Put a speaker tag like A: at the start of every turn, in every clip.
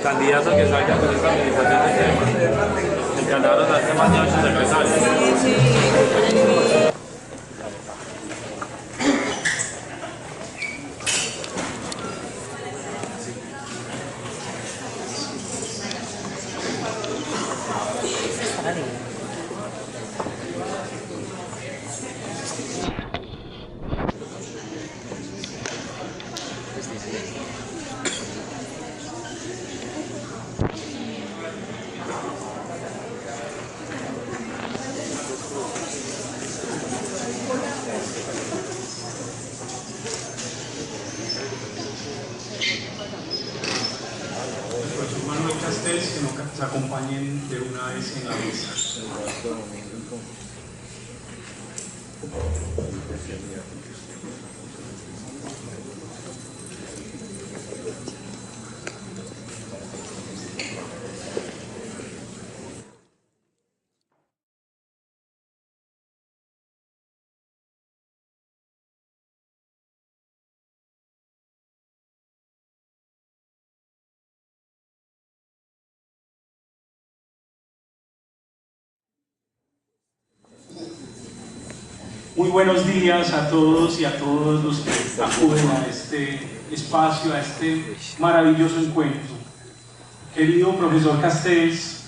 A: candidato que salga con esta administración de temas. Me encantaron las temas de 8 secretarios.
B: Que nos acompañen de una vez en la mesa. Muy buenos días a todos y a todos los que acuden a este espacio, a este maravilloso encuentro. Querido profesor Castells,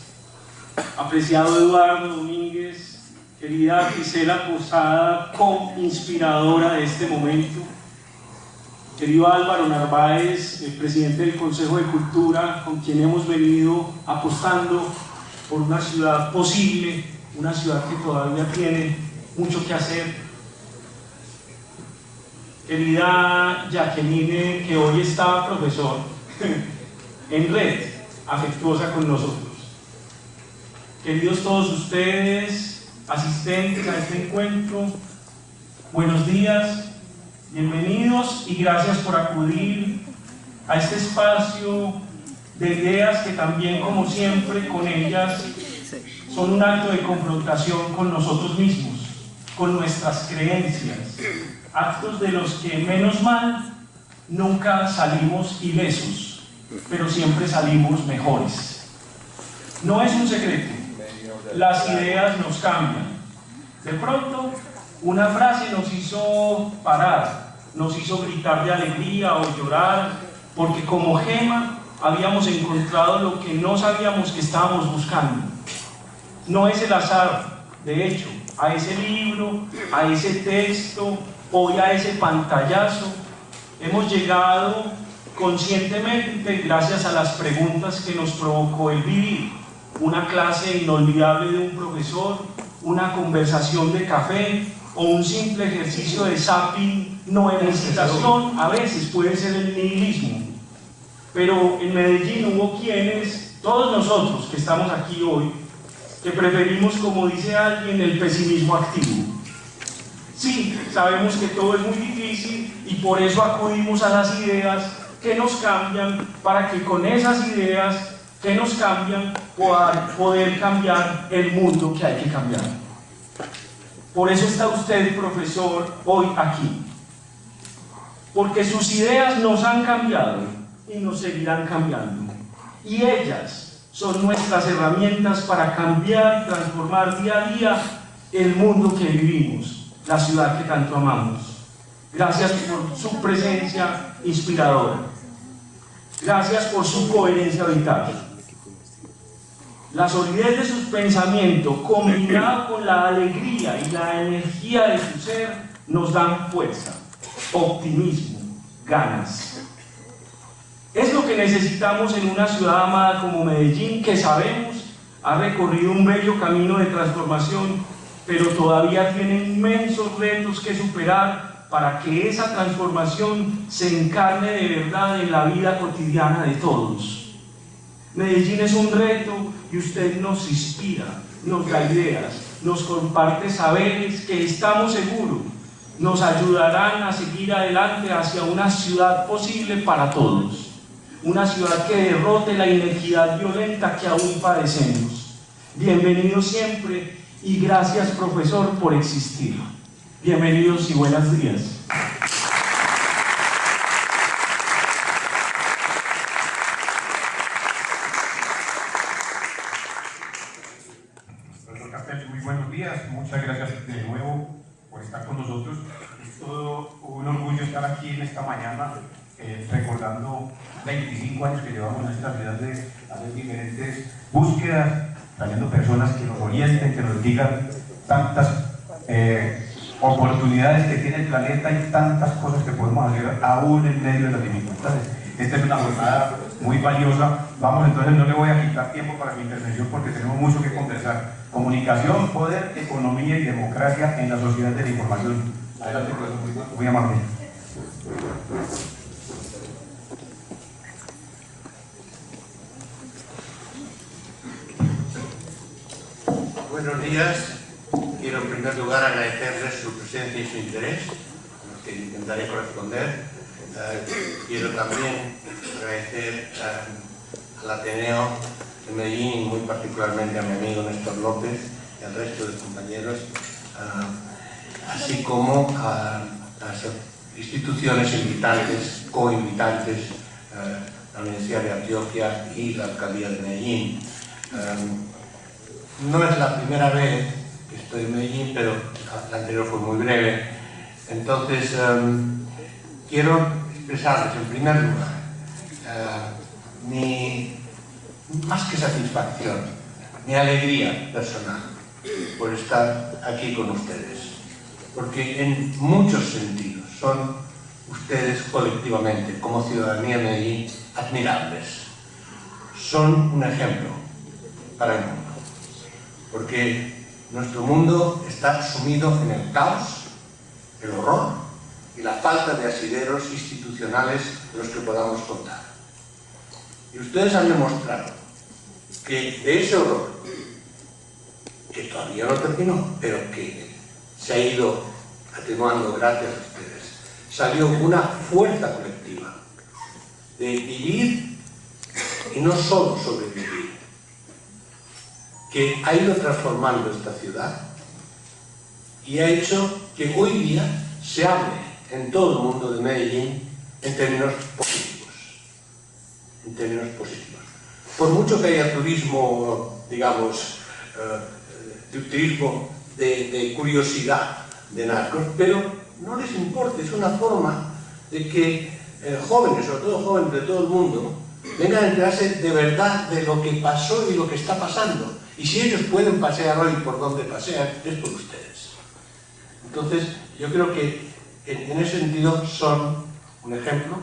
B: apreciado Eduardo Domínguez, querida Gisela Posada, co-inspiradora de este momento, querido Álvaro Narváez, el presidente del Consejo de Cultura, con quien hemos venido apostando por una ciudad posible, una ciudad que todavía tiene mucho que hacer. Querida Jacqueline, que hoy está, profesor, en red, afectuosa con nosotros. Queridos todos ustedes, asistentes a este encuentro, buenos días, bienvenidos y gracias por acudir a este espacio de ideas que también, como siempre, con ellas son un acto de confrontación con nosotros mismos, con nuestras creencias, actos de los que, menos mal, nunca salimos ilesos, pero siempre salimos mejores. No es un secreto, las ideas nos cambian. De pronto, una frase nos hizo parar, nos hizo gritar de alegría o llorar, porque como gema habíamos encontrado lo que no sabíamos que estábamos buscando. No es el azar, de hecho, a ese libro, a ese texto, hoy a ese pantallazo, hemos llegado conscientemente gracias a las preguntas que nos provocó el vivir, una clase inolvidable de un profesor, una conversación de café o un simple ejercicio de zapping, no en excitación, a veces puede ser el nihilismo. Pero en Medellín hubo quienes, todos nosotros que estamos aquí hoy, que preferimos, como dice alguien, el pesimismo activo. Sí, sabemos que todo es muy difícil y por eso acudimos a las ideas que nos cambian, para que con esas ideas que nos cambian poder cambiar el mundo que hay que cambiar. Por eso está usted, profesor, hoy aquí. Porque sus ideas nos han cambiado y nos seguirán cambiando. Y ellas son nuestras herramientas para cambiar y transformar día a día el mundo que vivimos, la ciudad que tanto amamos. Gracias por su presencia inspiradora. Gracias por su coherencia vital. La solidez de sus pensamientos, combinado con la alegría y la energía de su ser, nos dan fuerza, optimismo, ganas. Es lo que necesitamos en una ciudad amada como Medellín, que sabemos ha recorrido un bello camino de transformación, pero todavía tiene inmensos retos que superar para que esa transformación se encarne de verdad en la vida cotidiana de todos. Medellín es un reto y usted nos inspira, nos da ideas, nos comparte saberes que estamos seguros nos ayudarán a seguir adelante hacia una ciudad posible para todos. Una ciudad que derrote la inequidad violenta que aún padecemos. Bienvenidos siempre y gracias, profesor, por existir. Bienvenidos y buenos días.
C: 25 años que llevamos en esta ciudad de hacer diferentes búsquedas, trayendo personas que nos orienten, que nos digan tantas oportunidades que tiene el planeta y tantas cosas que podemos hacer aún en medio de las dificultades. Esta es una jornada muy valiosa. Vamos, entonces no le voy a quitar tiempo para mi intervención porque tenemos mucho que conversar. Comunicación, poder, economía y democracia en la sociedad de la información. Adelante, profesor, muy amable.
D: Buenos días. Quiero en primer lugar agradecerles su presencia y su interés, a los que intentaré corresponder. Quiero también agradecer al Ateneo de Medellín y muy particularmente a mi amigo Néstor López y al resto de compañeros, así como a las instituciones invitantes, co-invitantes, la Universidad de Antioquia y la Alcaldía de Medellín. No es la primera vez que estoy en Medellín, pero la anterior fue muy breve. Entonces, quiero expresarles en primer lugar más que satisfacción, mi alegría personal por estar aquí con ustedes. Porque en muchos sentidos son ustedes colectivamente, como ciudadanía de Medellín, admirables. Son un ejemplo para el mundo. Porque nuestro mundo está sumido en el caos, el horror y la falta de asideros institucionales de los que podamos contar. Y ustedes han demostrado que de ese horror, que todavía no terminó, pero que se ha ido atenuando gracias a ustedes, salió una fuerza colectiva de vivir y no solo sobrevivir, que ha ido transformando esta ciudad y ha hecho que hoy día se hable en todo el mundo de Medellín en términos positivos. En términos positivos. Por mucho que haya turismo, digamos, turismo de curiosidad de narcos, pero no les importa, es una forma de que jóvenes, sobre todo jóvenes de todo el mundo, vengan a enterarse de verdad de lo que pasó y lo que está pasando. Y si ellos pueden pasear hoy por donde pasean, es por ustedes. Entonces, yo creo que en ese sentido son un ejemplo.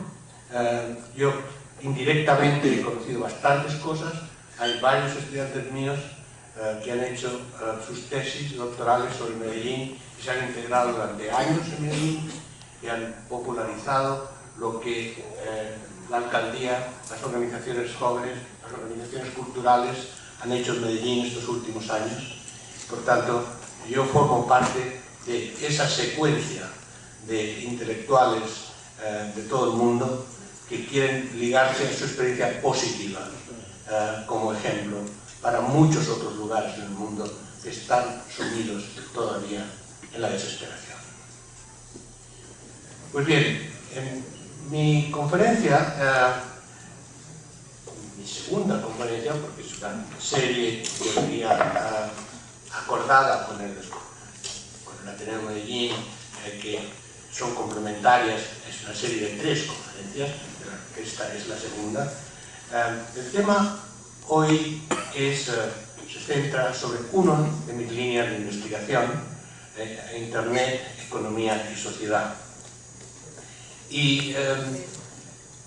D: Yo indirectamente he conocido bastantes cosas. Hay varios estudiantes míos que han hecho sus tesis doctorales sobre Medellín y se han integrado durante años en Medellín y han popularizado lo que la alcaldía, las organizaciones jóvenes, las organizaciones culturales han hecho en Medellín estos últimos años. Por tanto, yo formo parte de esa secuencia de intelectuales de todo el mundo que quieren ligarse a su experiencia positiva como ejemplo para muchos otros lugares en el mundo que están sumidos todavía en la desesperación. Pues bien, en mi conferencia, mi segunda conferencia, porque es una serie que venía acordada con el Ateneo de Medellín, que son complementarias, es una serie de 3 conferencias, que esta es la segunda. El tema hoy se centra sobre una de mis líneas de investigación, Internet, economía y sociedad. Y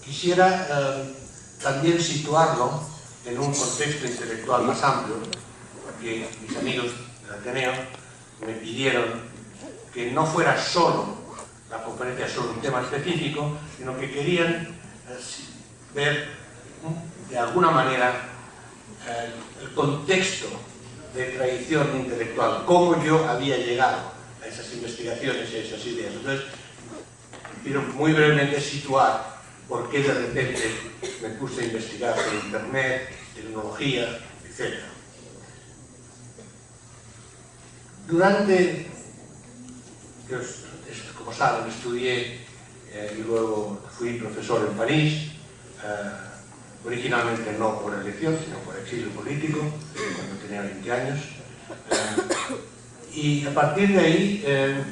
D: quisiera también situarlo en un contexto intelectual más amplio, porque mis amigos del Ateneo me pidieron que no fuera solo la conferencia sobre un tema específico, sino que querían ver de alguna manera el contexto de tradición intelectual, cómo yo había llegado a esas investigaciones y a esas ideas. Entonces, quiero muy brevemente situar por qué de repente me puse a investigar sobre Internet, tecnología, etc. Durante, como saben, estudié y luego fui profesor en París, originalmente no por elección, sino por exilio político, cuando tenía 20 años. Y a partir de ahí, en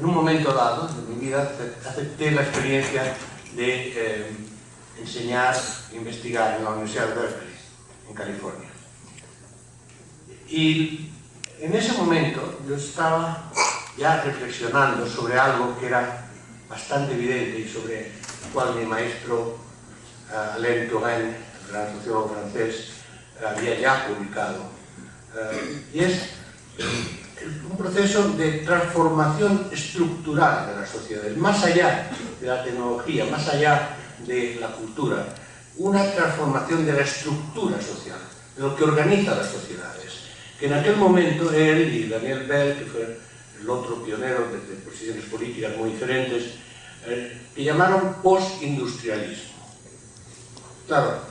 D: un momento dado de mi vida, acepté la experiencia de enseñar e investigar en la Universidad de Berkeley, en California. Y en ese momento yo estaba ya reflexionando sobre algo que era bastante evidente y sobre el cual mi maestro Alain Touraine, el gran sociólogo francés, había ya publicado. Y es un proceso de transformación estructural de las sociedades, más allá de la tecnología, más allá de la cultura, una transformación de la estructura social, de lo que organiza las sociedades, que en aquel momento él y Daniel Bell, que fue el otro pionero desde posiciones políticas muy diferentes, que llamaron postindustrialismo. Claro,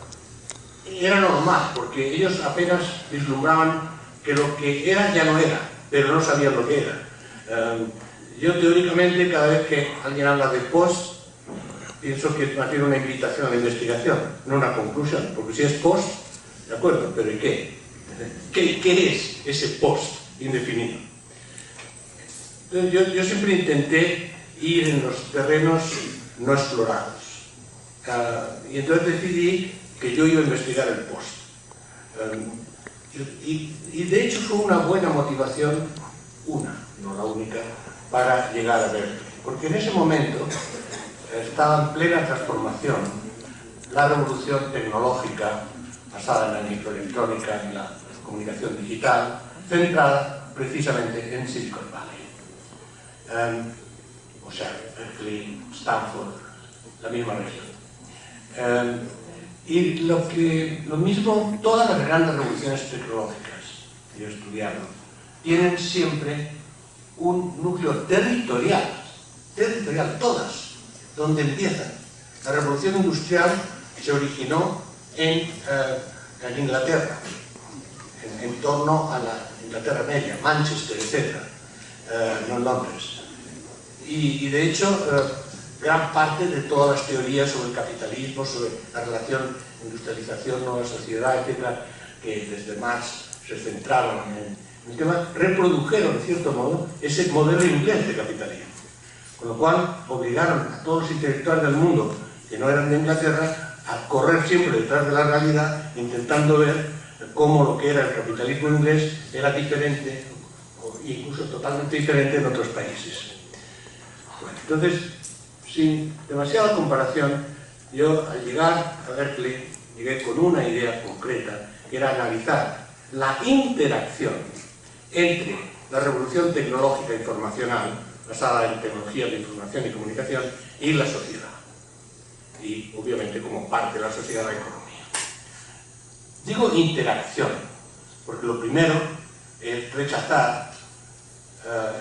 D: era normal, porque ellos apenas vislumbraban que lo que era ya no era, pero no sabían lo que era. Yo teóricamente, cada vez que alguien habla de post, pienso que es más bien una invitación a la investigación, no una conclusión, porque si es post, de acuerdo, pero ¿y qué? ¿Qué es ese post indefinido? Entonces, yo siempre intenté ir en los terrenos no explorados. Y entonces decidí que yo iba a investigar el post. Y de hecho fue una buena motivación, no la única, para llegar a Berkeley. Porque en ese momento estaba en plena transformación la revolución tecnológica basada en la microelectrónica, en la comunicación digital, centrada precisamente en Silicon Valley. O sea, Berkeley, Stanford, la misma región. Y lo mismo, todas las grandes revoluciones tecnológicas que yo he estudiado tienen siempre un núcleo territorial, todas, donde empiezan. La revolución industrial se originó en Inglaterra, en torno a la Inglaterra media, Manchester, etc., no en Londres. Y de hecho, gran parte de todas las teorías sobre el capitalismo, sobre la relación industrialización, nueva sociedad, etc., que desde Marx se centraron en el tema, reprodujeron, en cierto modo, ese modelo inglés de capitalismo. Con lo cual, obligaron a todos los intelectuales del mundo que no eran de Inglaterra a correr siempre detrás de la realidad, intentando ver cómo lo que era el capitalismo inglés era diferente, o incluso totalmente diferente en otros países. Bueno, entonces, sin demasiada comparación, yo al llegar a Berkeley llegué con una idea concreta, que era analizar la interacción entre la revolución tecnológica e informacional, basada en tecnologías de información y comunicación, y la sociedad. Y obviamente como parte de la sociedad, la economía. Digo interacción, porque lo primero es rechazar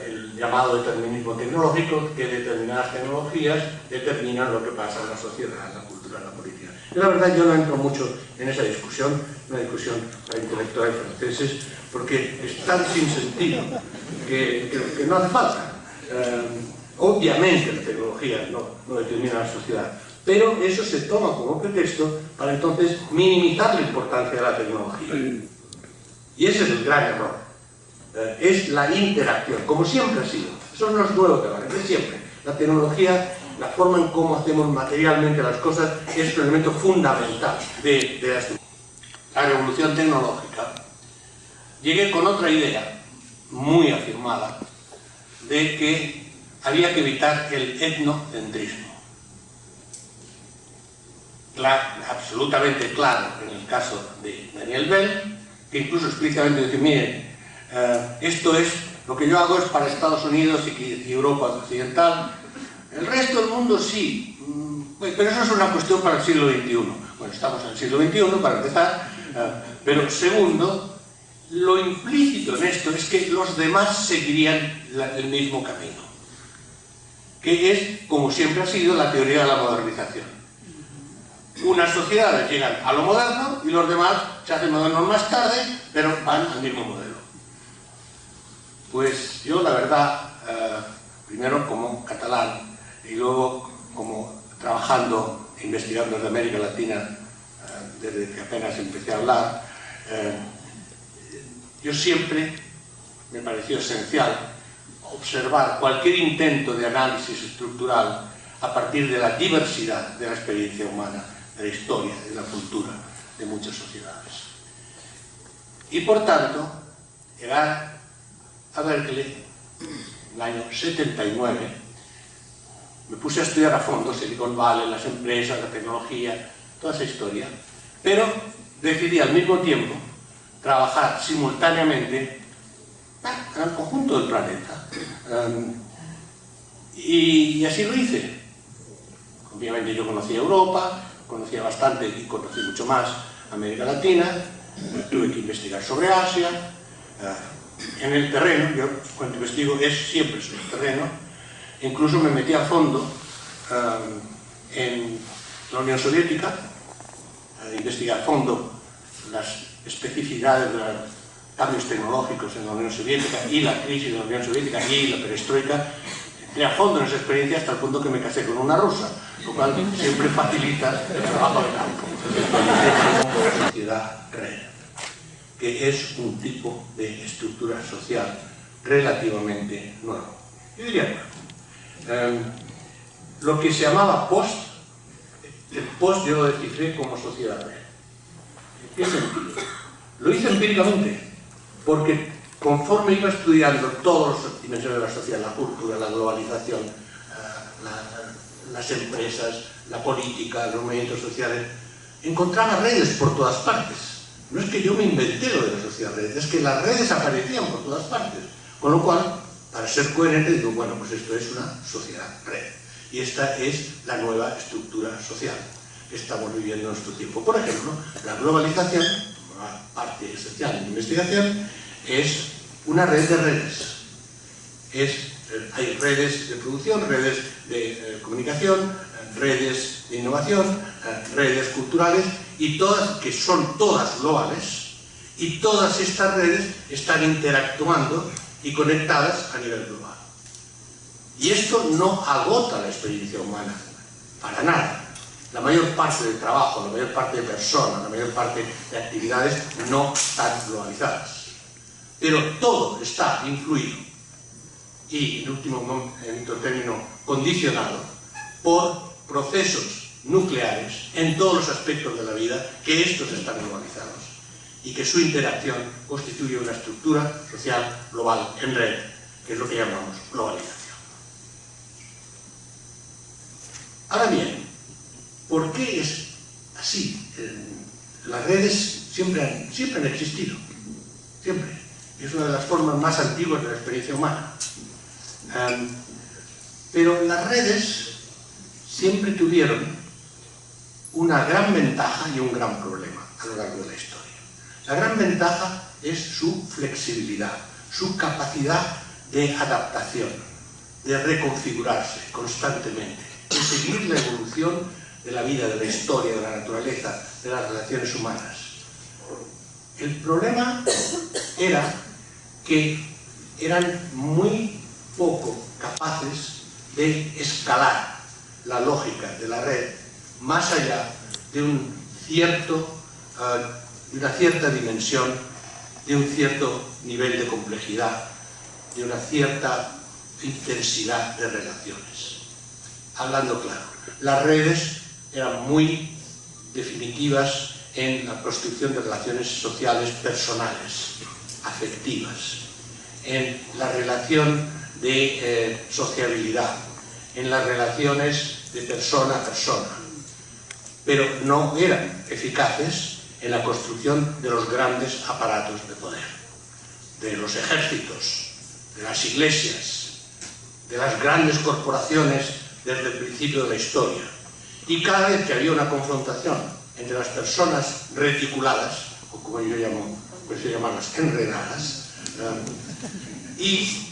D: el llamado determinismo tecnológico, que determinadas tecnologías determinan lo que pasa en la sociedad, en la cultura, en la política. Y la verdad, yo no entro mucho en esa discusión, una discusión para intelectuales franceses, porque es tan sin sentido que no hace falta. Obviamente la tecnología no determina la sociedad, pero eso se toma como pretexto para entonces minimizar la importancia de la tecnología. Y ese es el gran error. Es la interacción, como siempre ha sido. Eso no es nuevo que vale, es siempre. La tecnología, la forma en cómo hacemos materialmente las cosas, es un elemento fundamental de la revolución tecnológica. Llegué con otra idea, muy afirmada, de que había que evitar el etnocentrismo. Absolutamente claro en el caso de Daniel Bell, que incluso explícitamente dice, miren, esto es, lo que yo hago es para Estados Unidos y Europa occidental, el resto del mundo sí, pero eso es una cuestión para el siglo XXI. Bueno, estamos en el siglo XXI para empezar, pero segundo, lo implícito en esto es que los demás seguirían el mismo camino, que es, como siempre ha sido, la teoría de la modernización. Unas sociedades llegan a lo moderno y los demás se hacen modernos más tarde, pero van al mismo modelo. Pues yo, la verdad, primero como catalán y luego como trabajando e investigando desde América Latina, desde que apenas empecé a hablar, yo siempre me pareció esencial observar cualquier intento de análisis estructural a partir de la diversidad de la experiencia humana, de la historia, de la cultura de muchas sociedades. Y por tanto, llegar a Berkeley en el año 79, me puse a estudiar a fondo Silicon Valley, las empresas, la tecnología, toda esa historia, pero decidí al mismo tiempo trabajar simultáneamente en el conjunto del planeta. Y así lo hice. Obviamente yo conocía Europa, conocía bastante y conocí mucho más América Latina, tuve que investigar sobre Asia. En el terreno, yo cuando investigo es siempre sobre el terreno, incluso me metí a fondo en la Unión Soviética, investigué a fondo las especificidades de los cambios tecnológicos en la Unión Soviética y la crisis de la Unión Soviética y la perestroika. Entré a fondo en esa experiencia hasta el punto que me casé con una rusa, lo cual siempre facilita el trabajo de campo. La sociedad red, que es un tipo de estructura social relativamente nuevo. Yo diría, lo que se llamaba post, el post yo lo descifré como sociedad red. ¿En qué sentido? Lo hice empíricamente, porque conforme iba estudiando todas las dimensiones de la sociedad, la cultura, la globalización, las empresas, la política, los movimientos sociales, encontraba redes por todas partes. No es que yo me inventé lo de la sociedad red, es que las redes aparecían por todas partes. Con lo cual, para ser coherente, digo, bueno, pues esto es una sociedad red. Y esta es la nueva estructura social que estamos viviendo en nuestro tiempo. Por ejemplo, la globalización, una parte esencial de la investigación, es una red de redes. Hay redes de producción, redes de comunicación, redes de innovación, redes culturales, y todas, que son todas globales, y todas estas redes están interactuando y conectadas a nivel global. Y esto no agota la experiencia humana, para nada. La mayor parte del trabajo, la mayor parte de personas, la mayor parte de actividades no están globalizadas. Pero todo está influido y, en último término, condicionado por procesos nucleares en todos los aspectos de la vida, que estos están globalizados y que su interacción constituye una estructura social global en red, que es lo que llamamos globalización. Ahora bien, ¿por qué es así? Las redes siempre han existido, siempre. Es una de las formas más antiguas de la experiencia humana. Pero las redes siempre tuvieron una gran ventaja y un gran problema a lo largo de la historia. La gran ventaja es su flexibilidad, su capacidad de adaptación, de reconfigurarse constantemente, de seguir la evolución de la vida, de la historia, de la naturaleza, de las relaciones humanas. El problema era que eran muy poco capaces de escalar la lógica de la red más allá de una cierta dimensión, de un cierto nivel de complejidad, de una cierta intensidad de relaciones. Hablando claro, las redes eran muy definitivas en la construcción de relaciones sociales personales, afectivas, en la relación de sociabilidad, en las relaciones de persona a persona, pero no eran eficaces en la construcción de los grandes aparatos de poder, de los ejércitos, de las iglesias, de las grandes corporaciones desde el principio de la historia. Y cada vez que había una confrontación entre las personas reticuladas, o como yo llamo, pues se llaman las enredadas, y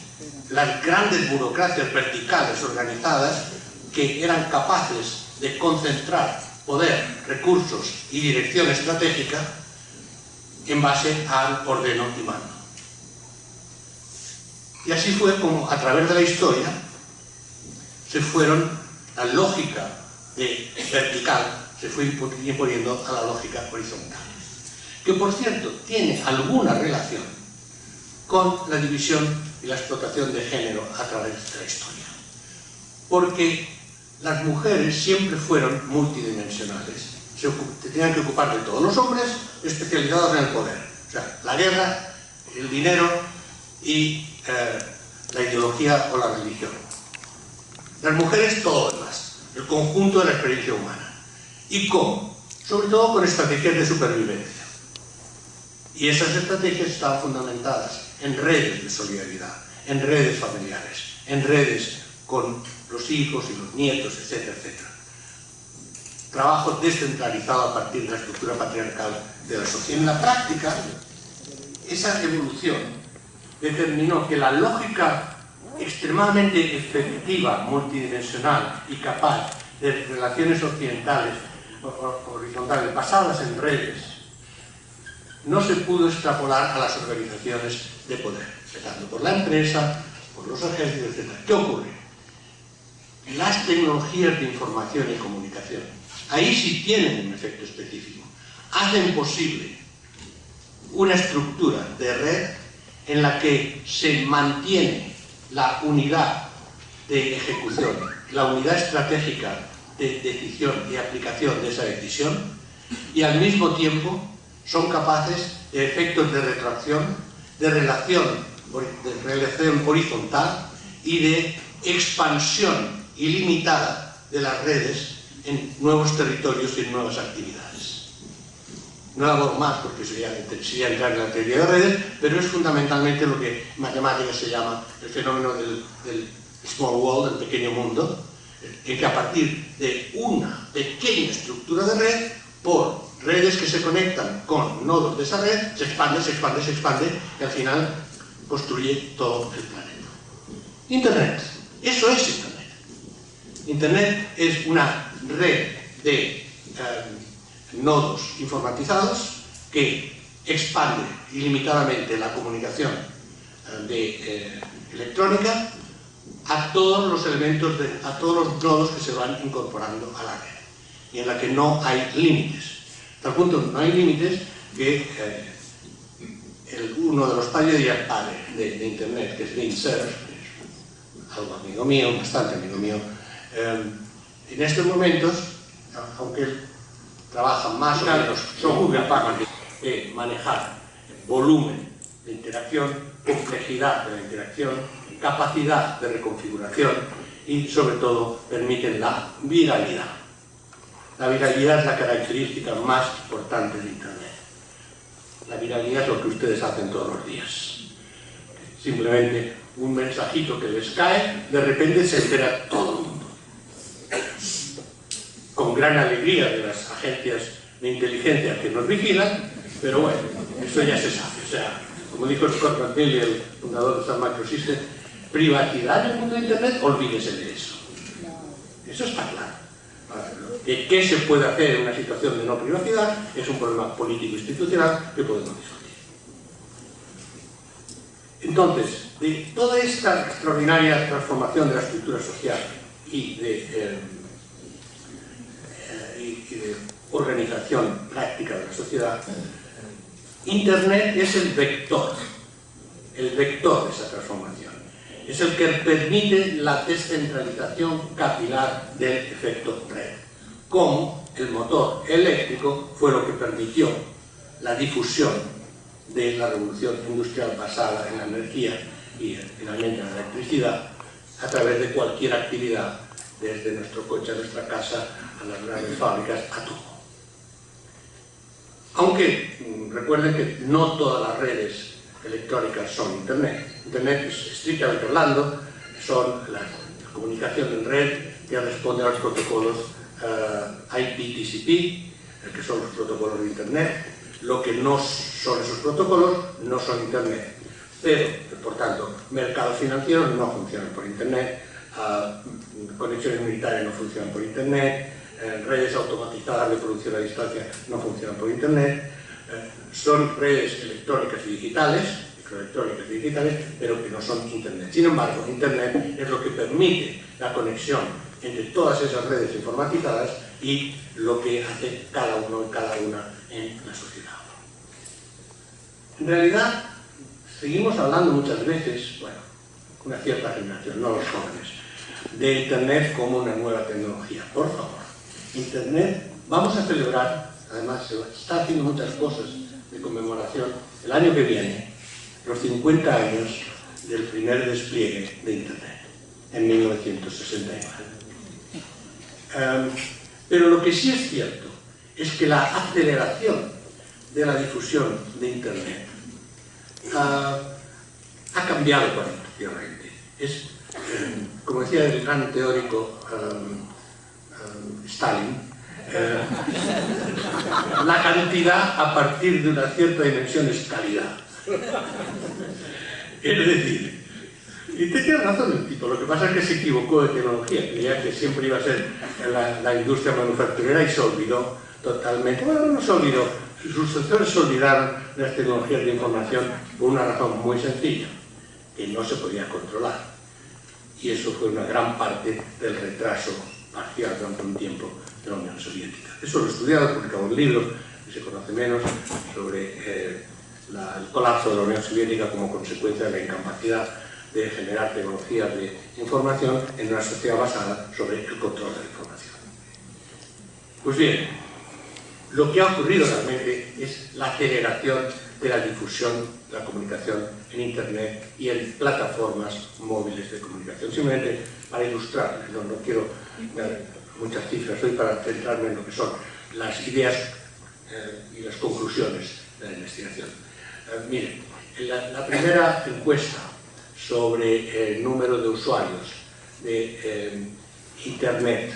D: las grandes burocracias verticales organizadas que eran capaces de concentrar poder, recursos y dirección estratégica en base al ordeno y mando. Y así fue como a través de la historia se fueron, la lógica de vertical se fue imponiendo a la lógica horizontal, que por cierto tiene alguna relación con la división y la explotación de género a través de la historia, porque las mujeres siempre fueron multidimensionales. Se tenían que ocupar de todo. Los hombres especializados en el poder. O sea, la guerra, el dinero y la ideología o la religión. Las mujeres todo lo demás, el conjunto de la experiencia humana. ¿Y cómo? Sobre todo con estrategias de supervivencia. Y esas estrategias estaban fundamentadas en redes de solidaridad, en redes familiares, en redes con los hijos y los nietos, etcétera, etcétera. Trabajo descentralizado a partir de la estructura patriarcal de la sociedad. En la práctica, esa evolución determinó que la lógica extremadamente efectiva, multidimensional y capaz de relaciones occidentales, horizontales, basadas en redes, no se pudo extrapolar a las organizaciones de poder, empezando por la empresa, por los ejércitos, etc. ¿Qué ocurre? Las tecnologías de información y comunicación, ahí sí tienen un efecto específico, hacen posible una estructura de red en la que se mantiene la unidad de ejecución, la unidad estratégica de decisión y aplicación de esa decisión, y al mismo tiempo son capaces de efectos de retroacción, de relación horizontal y de expansión ilimitada de las redes en nuevos territorios y en nuevas actividades. No abordo más porque sería entrar en la teoría de redes, pero es fundamentalmente lo que en matemáticas se llama el fenómeno del small world, del pequeño mundo, en que a partir de una pequeña estructura de red, por redes que se conectan con nodos de esa red, se expande, se expande, se expande, y al final construye todo el planeta. Internet. Eso es Internet. Internet es una red de nodos informatizados que expande ilimitadamente la comunicación electrónica a todos los elementos, a todos los nodos que se van incorporando a la red, y en la que no hay límites. Hasta el punto no hay límites que uno de los padres de Internet, que es Vint Cerf, que es algo amigo mío, bastante amigo mío, en estos momentos, aunque él trabaja más o menos, son muy capaces de manejar volumen de interacción, complejidad de la interacción, capacidad de reconfiguración y, sobre todo, permiten la viralidad. La viralidad es la característica más importante de Internet. La viralidad es lo que ustedes hacen todos los días. Simplemente un mensajito que les cae, de repente se entera todo el mundo. Con gran alegría de las agencias de inteligencia que nos vigilan, pero bueno, eso ya se sabe. O sea, como dijo Scott McNealy, el fundador de Sun Microsystems, privacidad en el mundo de Internet, olvídese de eso. Eso está claro. ¿Qué se puede hacer en una situación de no privacidad? Es un problema político-institucional que podemos discutir. Entonces, de toda esta extraordinaria transformación de la estructura social y de organización práctica de la sociedad, Internet es el vector de esa transformación. Es el que permite la descentralización capilar del efecto red. Como el motor eléctrico fue lo que permitió la difusión de la revolución industrial basada en la energía y finalmente en la electricidad a través de cualquier actividad, desde nuestro coche a nuestra casa, a las grandes fábricas, a todo. Aunque recuerden que no todas las redes electrónicas son Internet. Internet, estrictamente hablando, son la comunicación en red que responde a los protocolos IP/TCP, que son los protocolos de Internet. Lo que no son esos protocolos no son Internet. Pero, por tanto, mercados financieros no funcionan por Internet, conexiones militares no funcionan por Internet, redes automatizadas de producción a distancia no funcionan por Internet, son redes electrónicas y digitales, microelectrónicas y digitales, pero que no son Internet. Sin embargo, Internet es lo que permite la conexión entre todas esas redes informatizadas y lo que hace cada uno y cada una en la sociedad. En realidad, seguimos hablando muchas veces, bueno, una cierta generación, no los jóvenes, de Internet como una nueva tecnología. Por favor, Internet, vamos a celebrar, además se está haciendo muchas cosas de conmemoración, el año que viene, los 50 años del primer despliegue de Internet, en 1969. Pero lo que sí es cierto es que la aceleración de la difusión de Internet ha cambiado cualitativamente. Es, como decía el gran teórico Stalin, la cantidad a partir de una cierta dimensión es calidad. Es decir, y tiene razón el tipo, lo que pasa es que se equivocó de tecnología, creía que siempre iba a ser la industria manufacturera y se olvidó totalmente. Bueno, no se olvidó, sus sucesores se olvidaron de las tecnologías de información por una razón muy sencilla, que no se podía controlar. Y eso fue una gran parte del retraso parcial durante un tiempo de la Unión Soviética. Eso lo he estudiado, he publicado un libro que se conoce menos sobre el colapso de la Unión Soviética como consecuencia de la incapacidad de generar tecnologías de información en una sociedad basada sobre el control de la información. Pues bien, lo que ha ocurrido realmente es la aceleración de la difusión de la comunicación en Internet y en plataformas móviles de comunicación. Simplemente para ilustrarles, no quiero dar muchas cifras hoy para centrarme en lo que son las ideas y las conclusiones de la investigación. Miren, la primera encuesta sobre el número de usuarios de Internet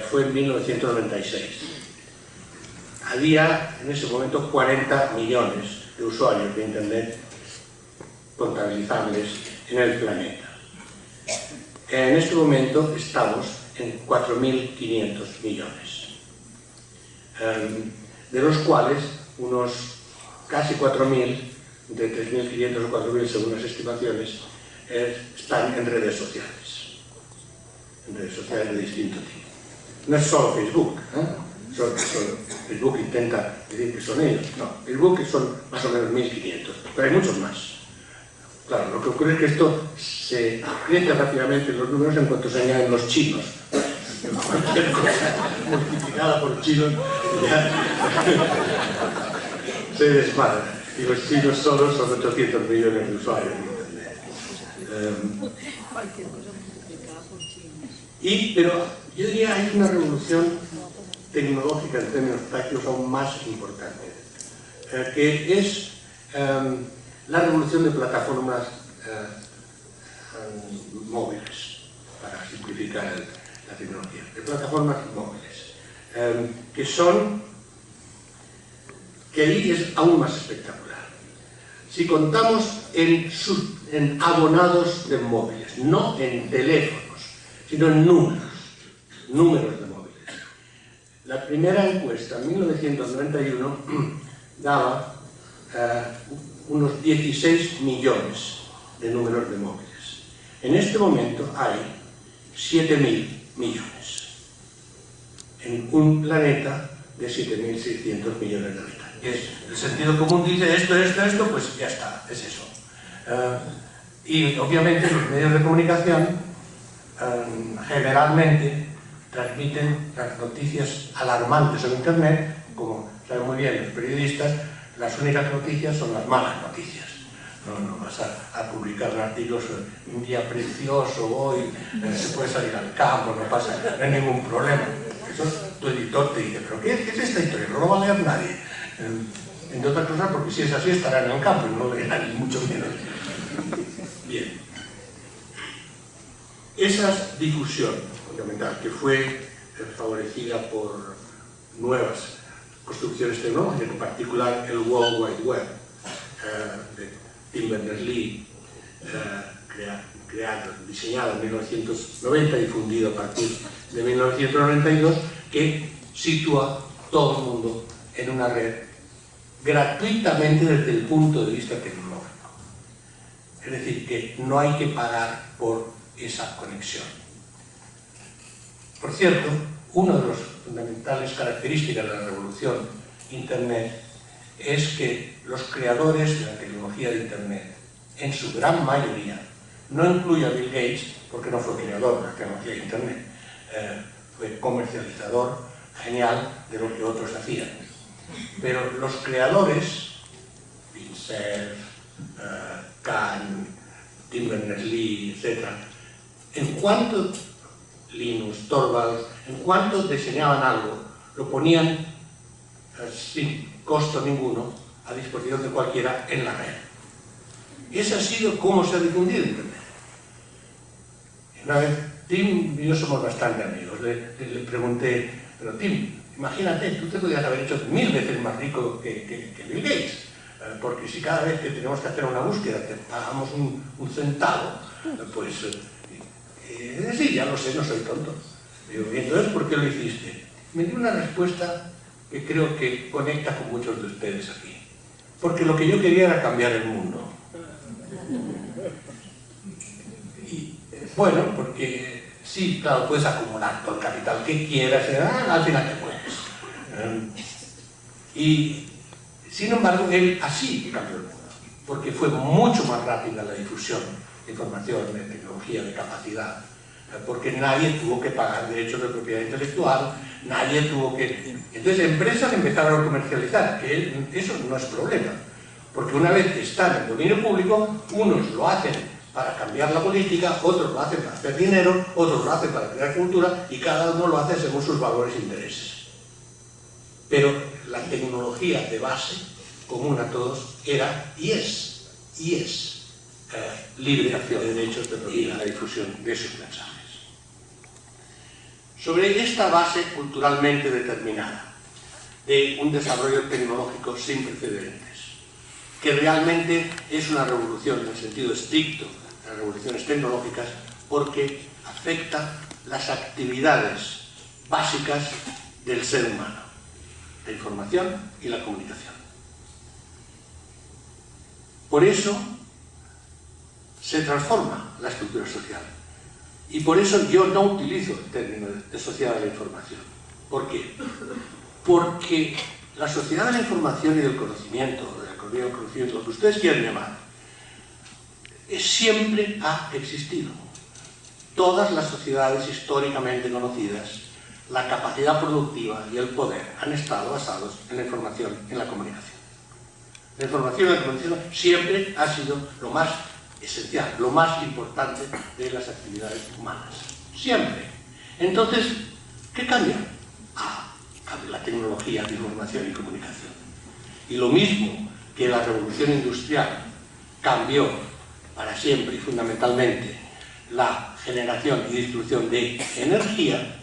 D: fue en 1996. Había en ese momento 40 millones de usuarios de Internet contabilizables en el planeta. En este momento estamos en 4.500 millones, de los cuales unos casi 4.000, de 3.500 o 4.000 según las estimaciones, están en redes sociales de distinto tipo. No es solo Facebook, Facebook intenta decir que son ellos, no, Facebook son más o menos 1.500, pero hay muchos más. Claro, lo que ocurre es que esto se crece rápidamente en los números en cuanto se añaden los chinos. Cualquier cosa multiplicada por chinos ya se desmadra. Y los chinos solos son 800 millones de usuarios en Internet. Pero yo diría que hay una revolución tecnológica en términos prácticos aún más importante, que es la revolución de plataformas móviles, para simplificar la tecnología, de plataformas móviles, que ahí es aún más espectacular. Si contamos en abonados de móviles, no en teléfonos, sino en números de móviles. La primera encuesta, en 1991, daba unos 16 millones de números de móviles. En este momento hay 7.000 millones en un planeta de 7.600 millones de habitantes. El sentido común dice esto, pues ya está, es eso. Y obviamente los medios de comunicación generalmente transmiten las noticias alarmantes en Internet, como saben muy bien los periodistas. Las únicas noticias son las malas noticias. No vas a publicar un artículo sobre un día precioso, hoy se puede salir al campo, no hay ningún problema. Eso tu editor te dice, ¿pero qué es esta historia? No lo va a leer nadie. Entre otras cosas, porque si es así estarán en el campo y no lo leerán, ni mucho menos. Bien. Esa difusión fundamental, que fue favorecida por nuevas construcciones tecnológicas, en particular el World Wide Web de Tim Berners-Lee, diseñado en 1990 y difundido a partir de 1992, que sitúa todo el mundo en una red gratuitamente desde el punto de vista tecnológico. Es decir, que no hay que pagar por esa conexión. Por cierto, una de las fundamentales características de la revolución Internet es que los creadores de la tecnología de Internet, en su gran mayoría, No incluye a Bill Gates, porque no fue creador de la tecnología de Internet, fue comercializador genial de lo que otros hacían. Pero los creadores, Vint Cerf, Khan, Tim Berners-Lee, etc., en cuanto Linus Torvalds, en cuanto diseñaban algo, lo ponían sin costo ninguno a disposición de cualquiera en la red. Y ese ha sido cómo se ha difundido Internet. Una vez, Tim y yo somos bastante amigos, le pregunté, pero Tim, imagínate, tú te podrías haber hecho 1000 veces más rico que Bill Gates, porque si cada vez que tenemos que hacer una búsqueda te pagamos un centavo, pues sí, ya lo sé, no soy tonto. Digo, ¿y entonces por qué lo hiciste? Me dio una respuesta que creo que conecta con muchos de ustedes aquí. Porque lo que yo quería era cambiar el mundo. Y, bueno, porque sí, claro, puedes acumular todo el capital que quieras, al final te mueres. Y, sin embargo, él así cambió el mundo, porque fue mucho más rápida la difusión de información, de tecnología, de capacidad, porque nadie tuvo que pagar derechos de propiedad intelectual, nadie tuvo que... Entonces empresas empezaron a comercializar, que eso no es problema, porque una vez que están en el dominio público, unos lo hacen para cambiar la política, otros lo hacen para hacer dinero, otros lo hacen para crear cultura, y cada uno lo hace según sus valores e intereses. Pero la tecnología de base, común a todos, era y es libre acción de derechos de propiedad y la difusión de esos mensajes. Sobre esta base culturalmente determinada de un desarrollo tecnológico sin precedentes, que realmente es una revolución en el sentido estricto de las revoluciones tecnológicas, porque afecta las actividades básicas del ser humano, la información y la comunicación. Por eso se transforma la estructura social. Y por eso yo no utilizo el término de sociedad de la información. ¿Por qué? Porque la sociedad de la información y del conocimiento, de la economía del conocimiento, lo que ustedes quieran llamar, siempre ha existido. Todas las sociedades históricamente conocidas, la capacidad productiva y el poder han estado basados en la información y en la comunicación. La información y la comunicación siempre ha sido lo más esencial, lo más importante de las actividades humanas. Siempre. Entonces, ¿qué cambia? Cambia la tecnología de información y comunicación. Y lo mismo que la revolución industrial cambió para siempre y fundamentalmente la generación y distribución de energía,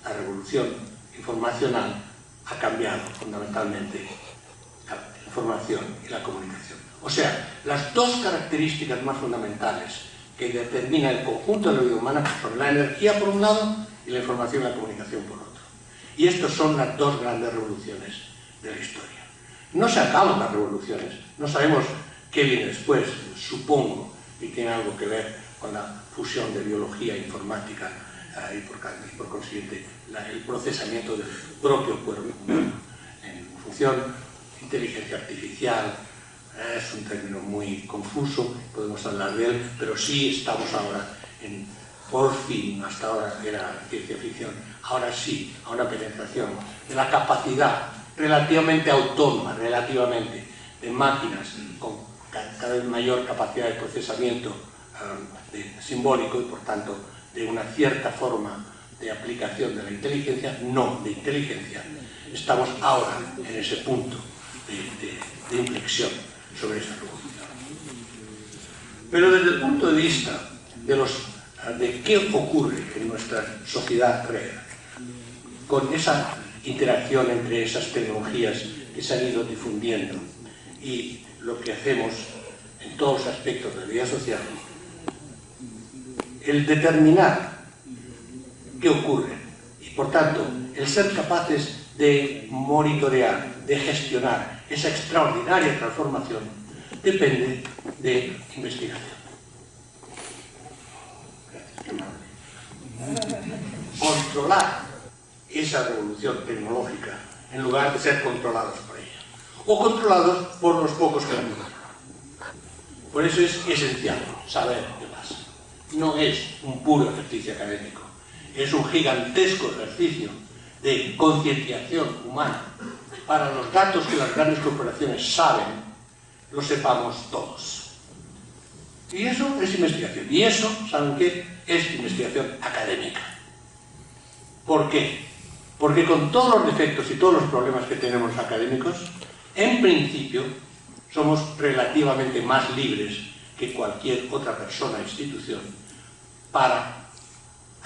D: la revolución informacional ha cambiado fundamentalmente la información y la comunicación. O sea, las dos características más fundamentales que determinan el conjunto de la vida humana son la energía por un lado y la información y la comunicación por otro. Y estas son las dos grandes revoluciones de la historia. No se acaban las revoluciones, no sabemos qué viene después, supongo que tiene algo que ver con la fusión de biología e informática y por consiguiente el procesamiento del propio cuerpo humano en función de inteligencia artificial. Es un término muy confuso, podemos hablar de él, pero sí estamos ahora por fin, hasta ahora era ciencia ficción, ahora sí, a una penetración de la capacidad relativamente autónoma, de máquinas con cada vez mayor capacidad de procesamiento simbólico y por tanto de una cierta forma de aplicación de la inteligencia, no de inteligencia. Estamos ahora en ese punto de inflexión sobre esa revolución. Pero desde el punto de vista de qué ocurre en nuestra sociedad real, con esa interacción entre esas tecnologías que se han ido difundiendo y lo que hacemos en todos los aspectos de la vida social, el determinar qué ocurre y por tanto el ser capaces de monitorear, de gestionar esa extraordinaria transformación depende de investigación. Controlar esa revolución tecnológica en lugar de ser controlados por ella o controlados por los pocos que la dominan. Por eso es esencial saber qué pasa. No es un puro ejercicio académico, es un gigantesco ejercicio de concienciación humana para los datos que las grandes corporaciones saben, los sepamos todos. Y eso es investigación. Y eso, ¿saben qué? Es investigación académica. ¿Por qué? Porque con todos los defectos y todos los problemas que tenemos los académicos, en principio somos relativamente más libres que cualquier otra persona o institución para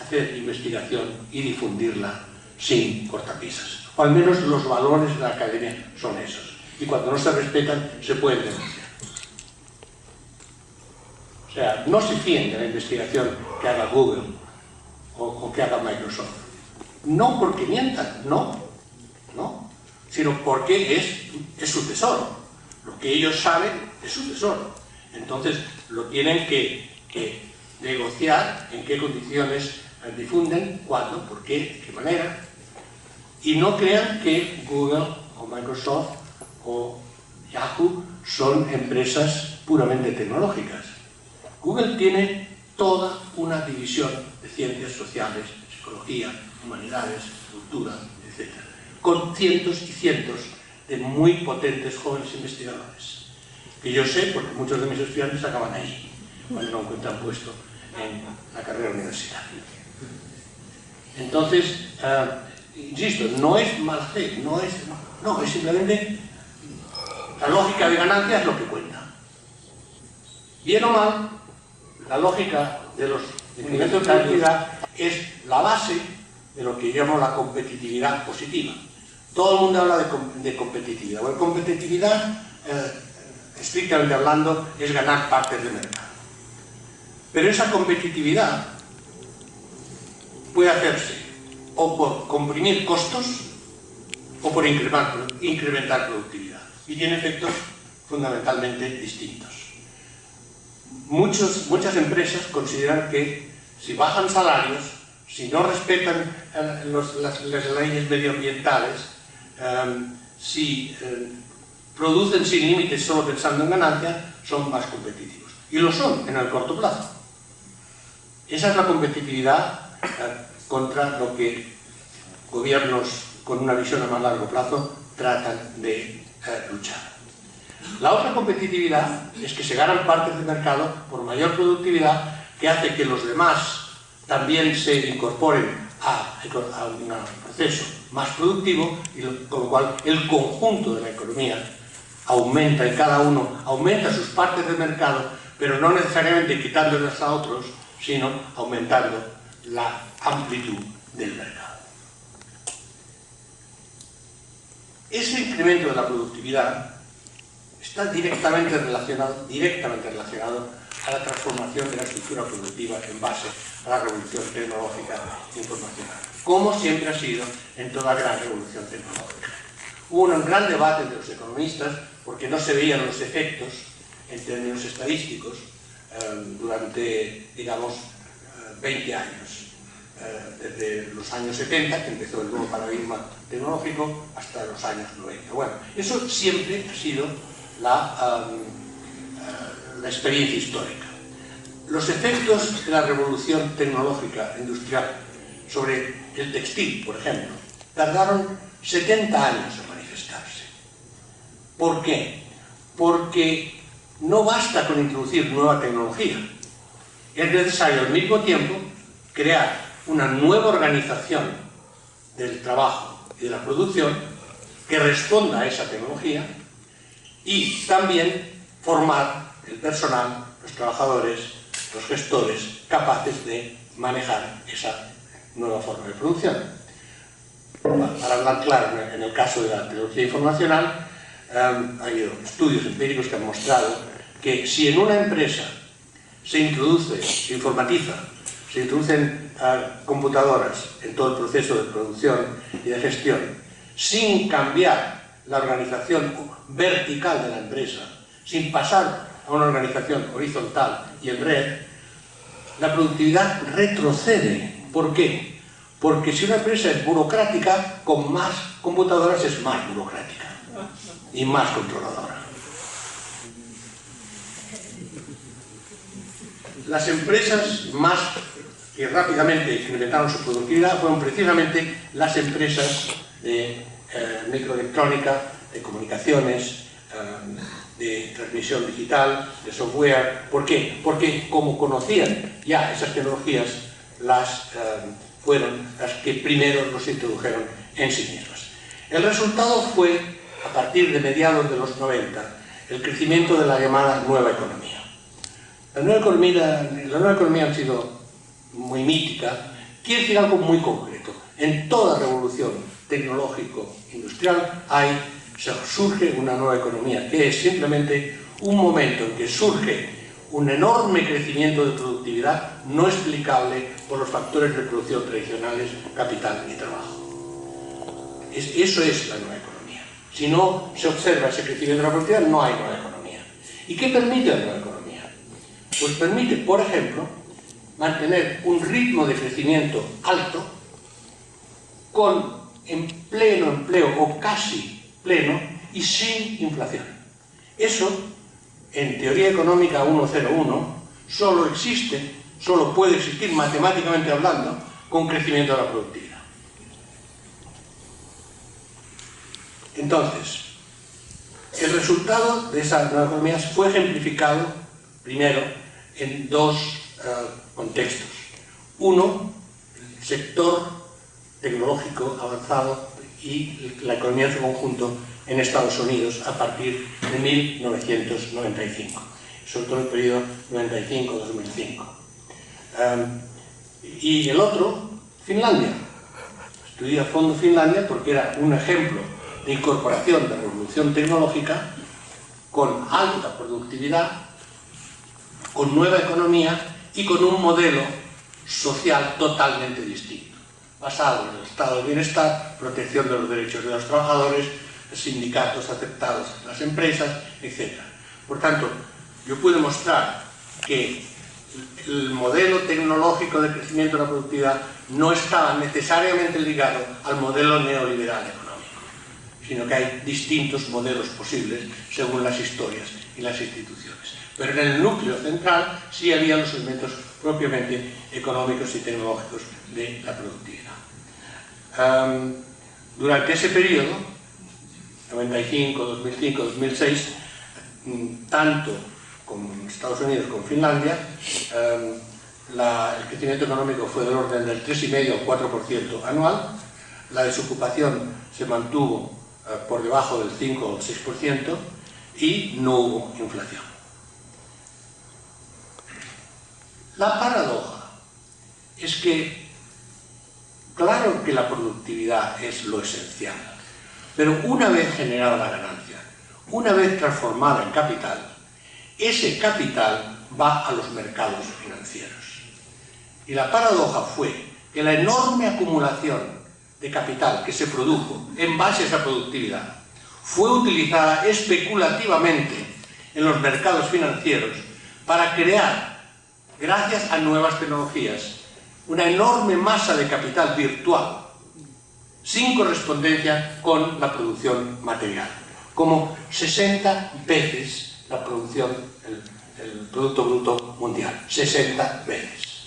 D: hacer investigación y difundirla sin cortapisas. O al menos los valores de la academia son esos. Y cuando no se respetan, se pueden denunciar. O sea, no se fíen de la investigación que haga Google o que haga Microsoft. No porque mientan, no, sino porque es su tesoro. Lo que ellos saben es su tesoro. Entonces lo tienen que negociar en qué condiciones difunden, cuándo, por qué, de qué manera. Y no crean que Google o Microsoft o Yahoo son empresas puramente tecnológicas. Google tiene toda una división de ciencias sociales, psicología, humanidades, cultura, etc. Con cientos y cientos de muy potentes jóvenes investigadores. Que yo sé porque muchos de mis estudiantes acaban ahí, cuando no encuentran puesto en la carrera universitaria. Entonces, insisto, no es mal fe, no, es simplemente la lógica de ganancia es lo que cuenta. Bien o mal, la lógica de los incrementos de productividad es la base de lo que yo llamo la competitividad positiva. Todo el mundo habla de competitividad. Bueno, competitividad, estrictamente hablando, es ganar partes de mercado. Pero esa competitividad puede hacerse o por comprimir costos o por incrementar productividad. Y tiene efectos fundamentalmente distintos. Muchas empresas consideran que si bajan salarios, si no respetan las leyes medioambientales, si producen sin límites solo pensando en ganancia, son más competitivos. Y lo son en el corto plazo. Esa es la competitividad contra lo que gobiernos con una visión a más largo plazo tratan de luchar. La otra competitividad es que se ganan partes de mercado por mayor productividad que hace que los demás también se incorporen a un proceso más productivo y con lo cual el conjunto de la economía aumenta y cada uno aumenta sus partes de mercado, pero no necesariamente quitándolas a otros, sino aumentando la amplitud del mercado. Ese incremento de la productividad está directamente relacionado a la transformación de la estructura productiva en base a la revolución tecnológica e informacional, como siempre ha sido en toda gran revolución tecnológica. Hubo un gran debate entre los economistas porque no se veían los efectos en términos estadísticos durante, digamos, 20 años, desde los años 70, que empezó el nuevo paradigma tecnológico, hasta los años 90. Bueno, eso siempre ha sido la experiencia histórica. Los efectos de la revolución tecnológica industrial sobre el textil, por ejemplo, tardaron 70 años en manifestarse. ¿Por qué? Porque no basta con introducir nueva tecnología. Es necesario al mismo tiempo crear una nueva organización del trabajo y de la producción que responda a esa tecnología y también formar el personal, los trabajadores, los gestores capaces de manejar esa nueva forma de producción. Para hablar claro, en el caso de la tecnología informacional, ha habido estudios empíricos que han mostrado que si en una empresa se introduce, se informatiza, se introducen computadoras en todo el proceso de producción y de gestión, sin cambiar la organización vertical de la empresa, sin pasar a una organización horizontal y en red, la productividad retrocede. ¿Por qué? Porque si una empresa es burocrática, con más computadoras es más burocrática y más controladora. las empresas más que rápidamente incrementaron su productividad fueron precisamente las empresas de microelectrónica, de comunicaciones, de transmisión digital, de software. ¿Por qué? Porque como conocían ya esas tecnologías, fueron las que primero los introdujeron en sí mismas. El resultado fue, a partir de mediados de los 90, el crecimiento de la llamada nueva economía. La nueva economía ha sido muy mítica, quiere decir algo muy concreto. En toda revolución tecnológico-industrial surge una nueva economía, que es simplemente un momento en que surge un enorme crecimiento de productividad no explicable por los factores de producción tradicionales, capital y trabajo. Eso es la nueva economía. Si no se observa ese crecimiento de la productividad, no hay nueva economía. ¿Y qué permite la nueva economía? Pues permite, por ejemplo, mantener un ritmo de crecimiento alto en pleno empleo o casi pleno y sin inflación. Eso, en teoría económica 101, solo puede existir matemáticamente hablando con crecimiento de la productividad. Entonces, el resultado de esa nueva economía fue ejemplificado primero en dos contextos. Uno, el sector tecnológico avanzado y la economía en su conjunto en Estados Unidos a partir de 1995, sobre todo el periodo 95-2005. Y el otro, Finlandia. Estudié a fondo Finlandia porque era un ejemplo de incorporación de revolución tecnológica con alta productividad, con nueva economía y con un modelo social totalmente distinto, basado en el estado de bienestar, protección de los derechos de los trabajadores, sindicatos aceptados en las empresas, etc. Por tanto, yo puedo mostrar que el modelo tecnológico de crecimiento de la productividad no estaba necesariamente ligado al modelo neoliberal económico, sino que hay distintos modelos posibles según las historias y las instituciones. Pero en el núcleo central sí había los elementos propiamente económicos y tecnológicos de la productividad. Durante ese periodo, 95, 2005, 2006, tanto con Estados Unidos como Finlandia, el crecimiento económico fue del orden del 3,5 o 4% anual, la desocupación se mantuvo por debajo del 5 o 6% y no hubo inflación. La paradoja es que, claro que la productividad es lo esencial, pero una vez generada la ganancia, una vez transformada en capital, ese capital va a los mercados financieros. Y la paradoja fue que la enorme acumulación de capital que se produjo en base a esa productividad fue utilizada especulativamente en los mercados financieros para crear, gracias a nuevas tecnologías, una enorme masa de capital virtual sin correspondencia con la producción material, como 60 veces la producción, el Producto Bruto Mundial, 60 veces.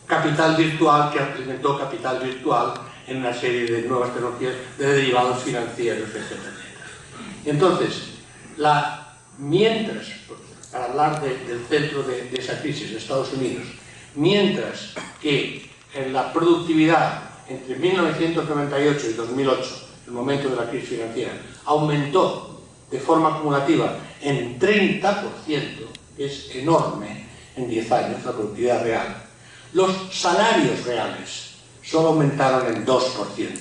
D: Capital virtual que alimentó capital virtual en una serie de nuevas tecnologías, de derivados financieros, etc. Y entonces, mientras, para hablar del centro de esa crisis de Estados Unidos, mientras que en la productividad entre 1998 y 2008, el momento de la crisis financiera, aumentó de forma acumulativa en 30%, que es enorme en 10 años, la productividad real, los salarios reales solo aumentaron en 2%,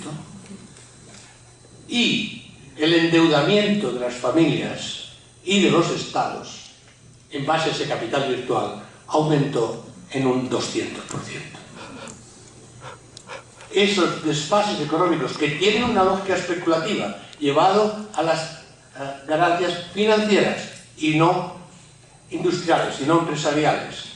D: y el endeudamiento de las familias y de los estados en base a ese capital virtual aumentó en un 200%. Esos desfases económicos que tienen una lógica especulativa llevado a las ganancias financieras y no industriales, y no empresariales,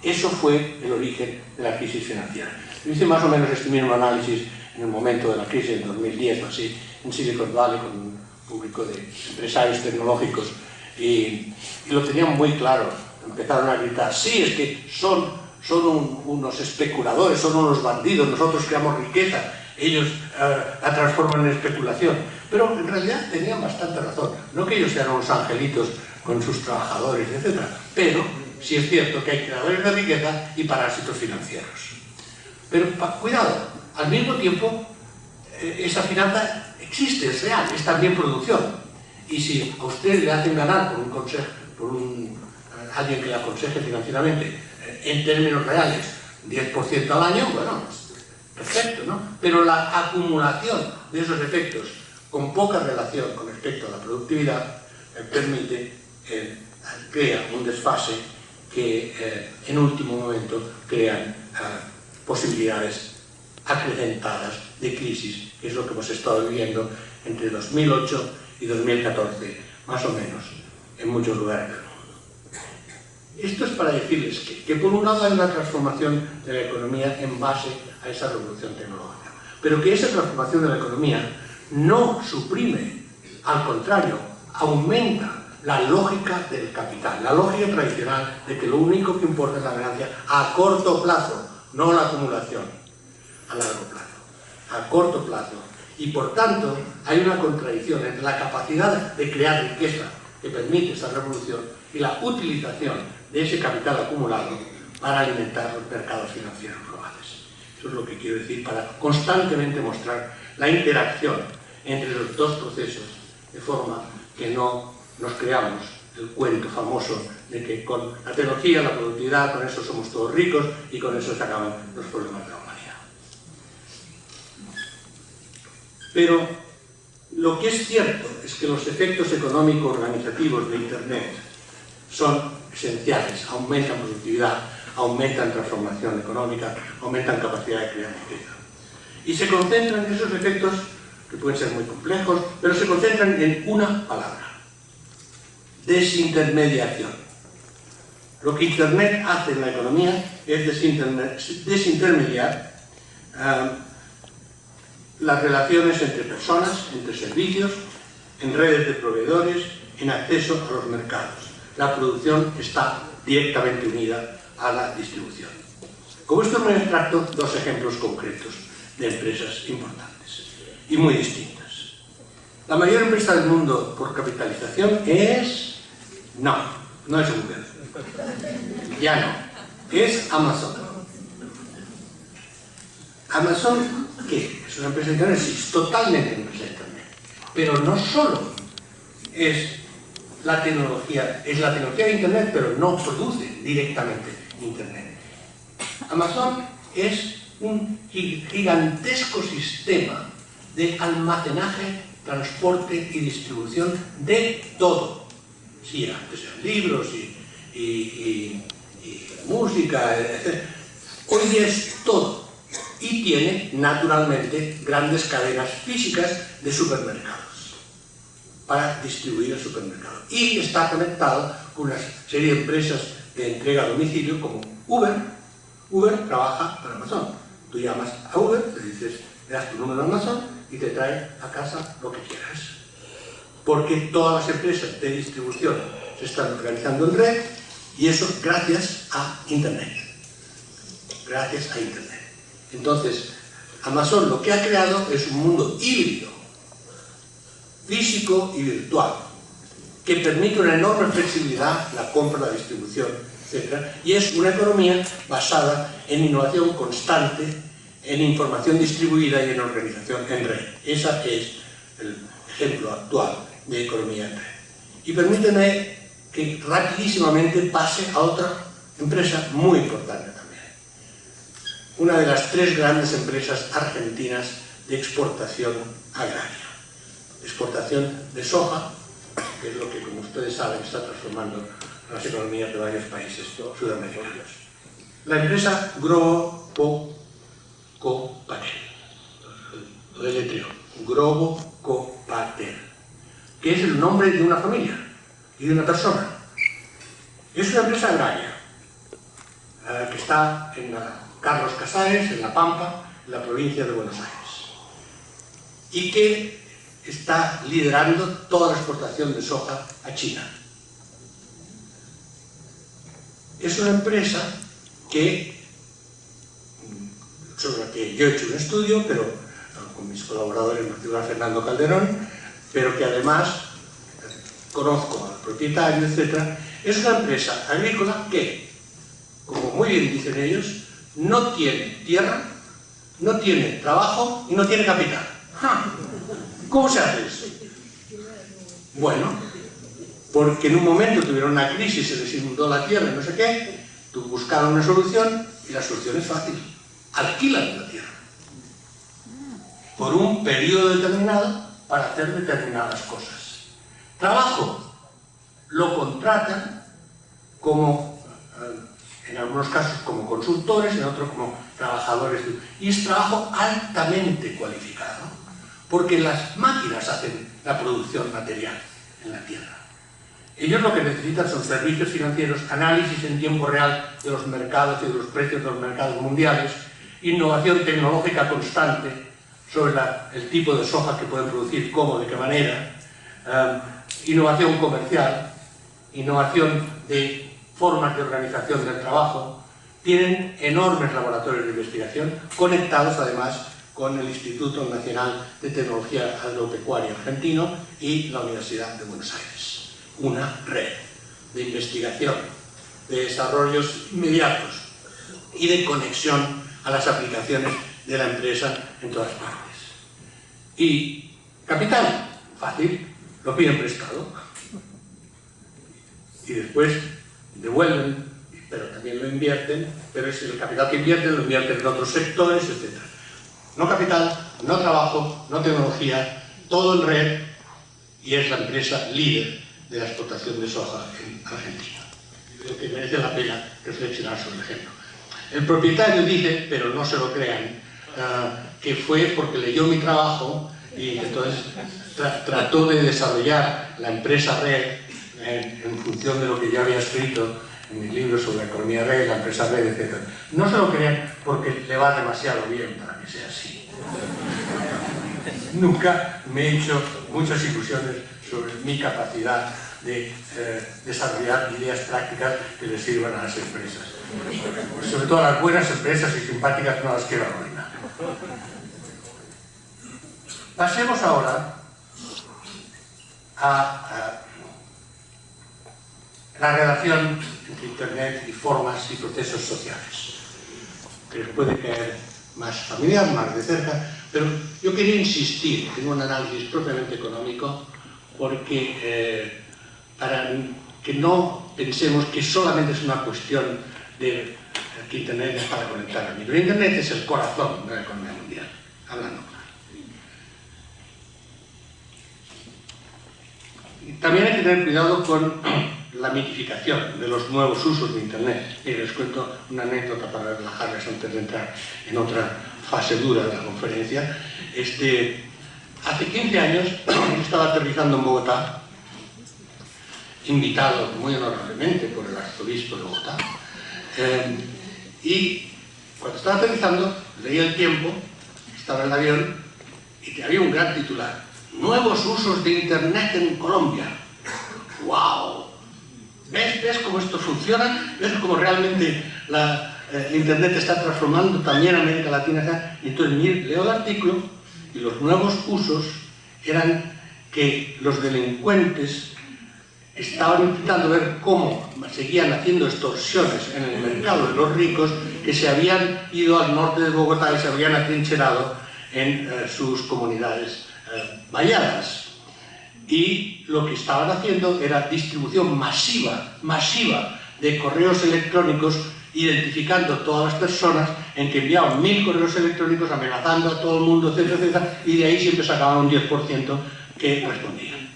D: eso fue el origen de la crisis financiera. Yo hice más o menos este mismo análisis en el momento de la crisis en 2010 o así, en Silicon Valley, con un público de empresarios tecnológicos, y lo tenían muy claro empezaron a gritar: sí, es que son unos especuladores, son unos bandidos, nosotros creamos riqueza, ellos la transforman en especulación. Pero en realidad tenían bastante razón, no que ellos sean unos angelitos con sus trabajadores, etc. Pero sí es cierto que hay creadores de riqueza y parásitos financieros. Pero cuidado, al mismo tiempo esa finanza existe, es real, es también producción. Y si a usted le hacen ganar por un consejo, alguien que le aconseje financieramente, en términos reales, 10% al año, bueno, perfecto, ¿no? Pero la acumulación de esos efectos con poca relación con respecto a la productividad crea un desfase que en último momento crean posibilidades acrecentadas de crisis, que es lo que hemos estado viviendo entre 2008 y 2014, más o menos, en muchos lugares del mundo. Esto es para decirles que por un lado hay una transformación de la economía en base a esa revolución tecnológica, pero que esa transformación de la economía no suprime, al contrario, aumenta la lógica del capital, la lógica tradicional de que lo único que importa es la ganancia a corto plazo, no la acumulación a largo plazo, a corto plazo. Y por tanto hay una contradicción entre la capacidad de crear riqueza que permite esta revolución y la utilización de ese capital acumulado para alimentar los mercados financieros globales. Eso es lo que quiero decir, para constantemente mostrar la interacción entre los dos procesos, de forma que no nos creamos el cuento famoso de que con la tecnología, la productividad, con eso somos todos ricos y con eso se acaban los problemas de la humanidad. Pero lo que es cierto es que los efectos económicos organizativos de Internet son esenciales, aumentan productividad, aumentan transformación económica, aumentan capacidad de crear riqueza. Y se concentran en esos efectos, que pueden ser muy complejos, pero se concentran en una palabra: desintermediación. Lo que Internet hace en la economía es desintermediar las relaciones entre personas, entre servicios, en redes de proveedores, en acceso a los mercados. La producción está directamente unida a la distribución. Como esto es muy abstracto, dos ejemplos concretos de empresas importantes y muy distintas. La mayor empresa del mundo por capitalización es... no es Google. Ya no. Es Amazon. ¿Amazon qué? ¿Es una empresa de Internet? Sí, es totalmente una empresa de Internet. Pero no solo es la tecnología de Internet, pero no produce directamente Internet. Amazon es un gigantesco sistema de almacenaje, transporte y distribución de todo. Sí, antes eran libros y música, etc. Hoy es todo. Y tiene, naturalmente, grandes cadenas físicas de supermercados para distribuir el supermercado. Y está conectado con una serie de empresas de entrega a domicilio como Uber. Uber trabaja para Amazon. Tú llamas a Uber, le dices, le das tu número a Amazon y te trae a casa lo que quieras. Porque todas las empresas de distribución se están organizando en red, y eso gracias a Internet. Gracias a Internet. Entonces, Amazon lo que ha creado es un mundo híbrido, físico y virtual, que permite una enorme flexibilidad, la compra, la distribución, etc. Y es una economía basada en innovación constante, en información distribuida y en organización en red. Ese es el ejemplo actual de economía en red. Y permíteme que rapidísimamente pase a otra empresa muy importante también. Una de las tres grandes empresas argentinas de exportación agraria. Exportación de soja, que es lo que, como ustedes saben, está transformando las economías de varios países sudamericanos. La empresa Grobo Copater, lo deletreo, Grobo Copater, que es el nombre de una familia y de una persona. Es una empresa agraria que está en Carlos Casares, en La Pampa, en la provincia de Buenos Aires, y que está liderando toda la exportación de soja a China. es una empresa sobre la que yo he hecho un estudio, pero con mis colaboradores, en particular Fernando Calderón, pero que además conozco al propietario, etc. Es una empresa agrícola que, como muy bien dicen ellos, no tiene tierra, no tiene trabajo y no tiene capital. ¿Cómo se hace eso? Bueno, porque en un momento tuvieron una crisis, se les inundó la tierra y no sé qué, buscaron una solución y la solución es fácil. Alquilan la tierra por un periodo determinado para hacer determinadas cosas. Trabajo, lo contratan como, en algunos casos como consultores, en otros como trabajadores, y es trabajo altamente cualificado, porque las máquinas hacen la producción material en la tierra. Ellos lo que necesitan son servicios financieros, análisis en tiempo real de los mercados y de los precios de los mercados mundiales, innovación tecnológica constante sobre el tipo de soja que pueden producir, cómo, de qué manera, innovación comercial, innovación de formas de organización del trabajo. Tienen enormes laboratorios de investigación conectados además con el Instituto Nacional de Tecnología Agropecuaria Argentino y la Universidad de Buenos Aires. Una red de investigación, de desarrollos inmediatos y de conexión a las aplicaciones de la empresa en todas partes. Y capital, fácil, lo piden prestado y después devuelven, pero también lo invierten, pero es el capital que invierten, lo invierten en otros sectores, etc. No capital, no trabajo, no tecnología, todo en red, y es la empresa líder de la exportación de soja en Argentina. Creo que merece la pena reflexionar sobre el ejemplo. El propietario dice, pero no se lo crean, que fue porque leyó mi trabajo y entonces trató de desarrollar la empresa red en función de lo que yo había escrito en mi libro sobre la economía red, la empresa red, etc. No se lo crean porque le va demasiado bien para que sea así. Nunca me he hecho muchas ilusiones sobre mi capacidad de desarrollar ideas prácticas que les sirvan a las empresas. Sobre todo a las buenas empresas y simpáticas no las quiero arruinar. Pasemos ahora a la relación entre Internet y formas y procesos sociales, que les puede caer más familiar, más de cerca, pero yo quería insistir en un análisis propiamente económico porque para que no pensemos que solamente es una cuestión de que Internet es para conectar al mundo. Internet es el corazón de la economía mundial, hablando claro. También hay que tener cuidado con la mitificación de los nuevos usos de Internet. Y les cuento una anécdota para relajarles antes de entrar en otra fase dura de la conferencia. Hace 15 años yo estaba aterrizando en Bogotá, invitado muy honorablemente por el arzobispo de Bogotá, y cuando estaba aterrizando leí El Tiempo, estaba en el avión y había un gran titular: nuevos usos de Internet en Colombia. ¡Wow! ¿Ves cómo esto funciona? ¿Ves cómo realmente Internet está transformando también a América Latina? Y entonces leo el artículo y los nuevos usos eran que los delincuentes estaban intentando ver cómo seguían haciendo extorsiones en el mercado de los ricos que se habían ido al norte de Bogotá y se habían atrincherado en sus comunidades valladas. Y lo que estaban haciendo era distribución masiva de correos electrónicos, identificando todas las personas en que enviaban 1000 correos electrónicos amenazando a todo el mundo, etcétera, etcétera, y de ahí siempre sacaban un 10% que respondían.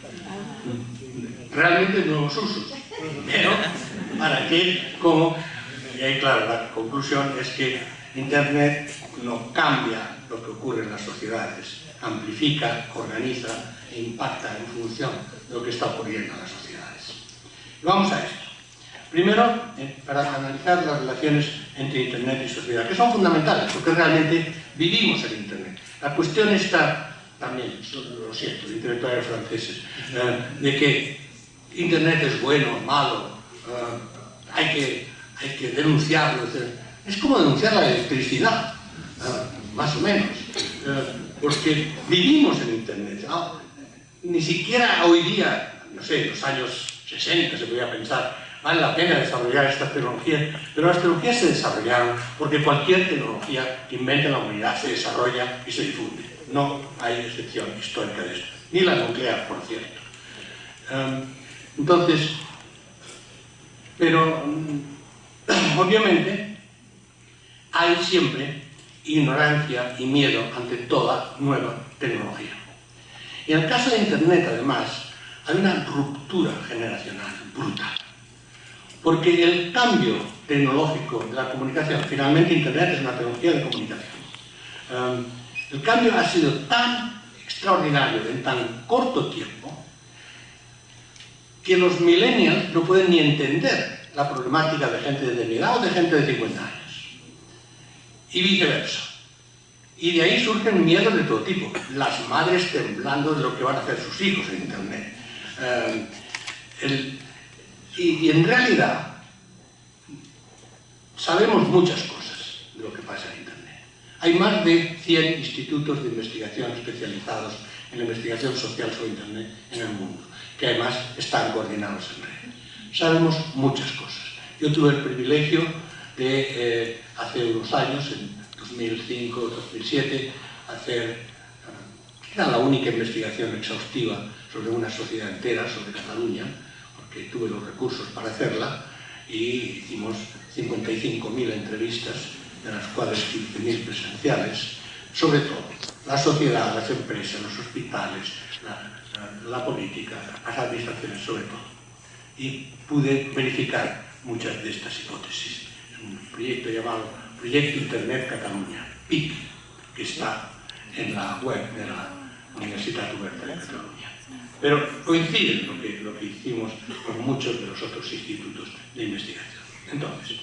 D: Realmente nuevos usos, pero ¿para qué? ¿Cómo? Y ahí, claro, la conclusión es que Internet no cambia lo que ocurre en las sociedades, amplifica, organiza e impacta en función de lo que está ocurriendo en las sociedades. Vamos a esto. Primero, para analizar las relaciones entre Internet y sociedad, que son fundamentales, porque realmente vivimos en Internet. La cuestión está también, lo siento, los intelectuales franceses, de que Internet es bueno, malo, hay hay que denunciarlo. Es como denunciar la electricidad, más o menos, porque vivimos en Internet. Ni siquiera hoy día, no sé, en los años 60 se podía pensar, vale la pena desarrollar estas tecnologías, pero las tecnologías se desarrollaron porque cualquier tecnología que invente la humanidad se desarrolla y se difunde. No hay excepción histórica de esto, ni la nuclear, por cierto. Entonces, pero obviamente hay siempre ignorancia y miedo ante toda nueva tecnología. Y en el caso de Internet, además, hay una ruptura generacional brutal. Porque el cambio tecnológico de la comunicación, finalmente Internet es una tecnología de comunicación, el cambio ha sido tan extraordinario en tan corto tiempo que los millennials no pueden ni entender la problemática de gente de mi edad o de gente de 50 años. Y viceversa. Y de ahí surgen miedos de todo tipo. Las madres temblando de lo que van a hacer sus hijos en Internet. Y en realidad sabemos muchas cosas de lo que pasa en Internet. Hay más de 100 institutos de investigación especializados en la investigación social sobre Internet en el mundo, que además están coordinados en red. Sabemos muchas cosas. Yo tuve el privilegio de, hace unos años, en 2005 o 2007, era la única investigación exhaustiva sobre una sociedad entera, sobre Cataluña, porque tuve los recursos para hacerla, y hicimos 55.000 entrevistas, de las cuales 15.000 presenciales, sobre todo la sociedad, las empresas, los hospitales, la política, las administraciones, sobre todo. Y pude verificar muchas de estas hipótesis. Es un proyecto llamado Proyecto Internet Catalunya, PIC, que está en la web de la Universitat Oberta de Catalunya. Pero coincide lo que hicimos con muchos de los otros institutos de investigación. Entonces,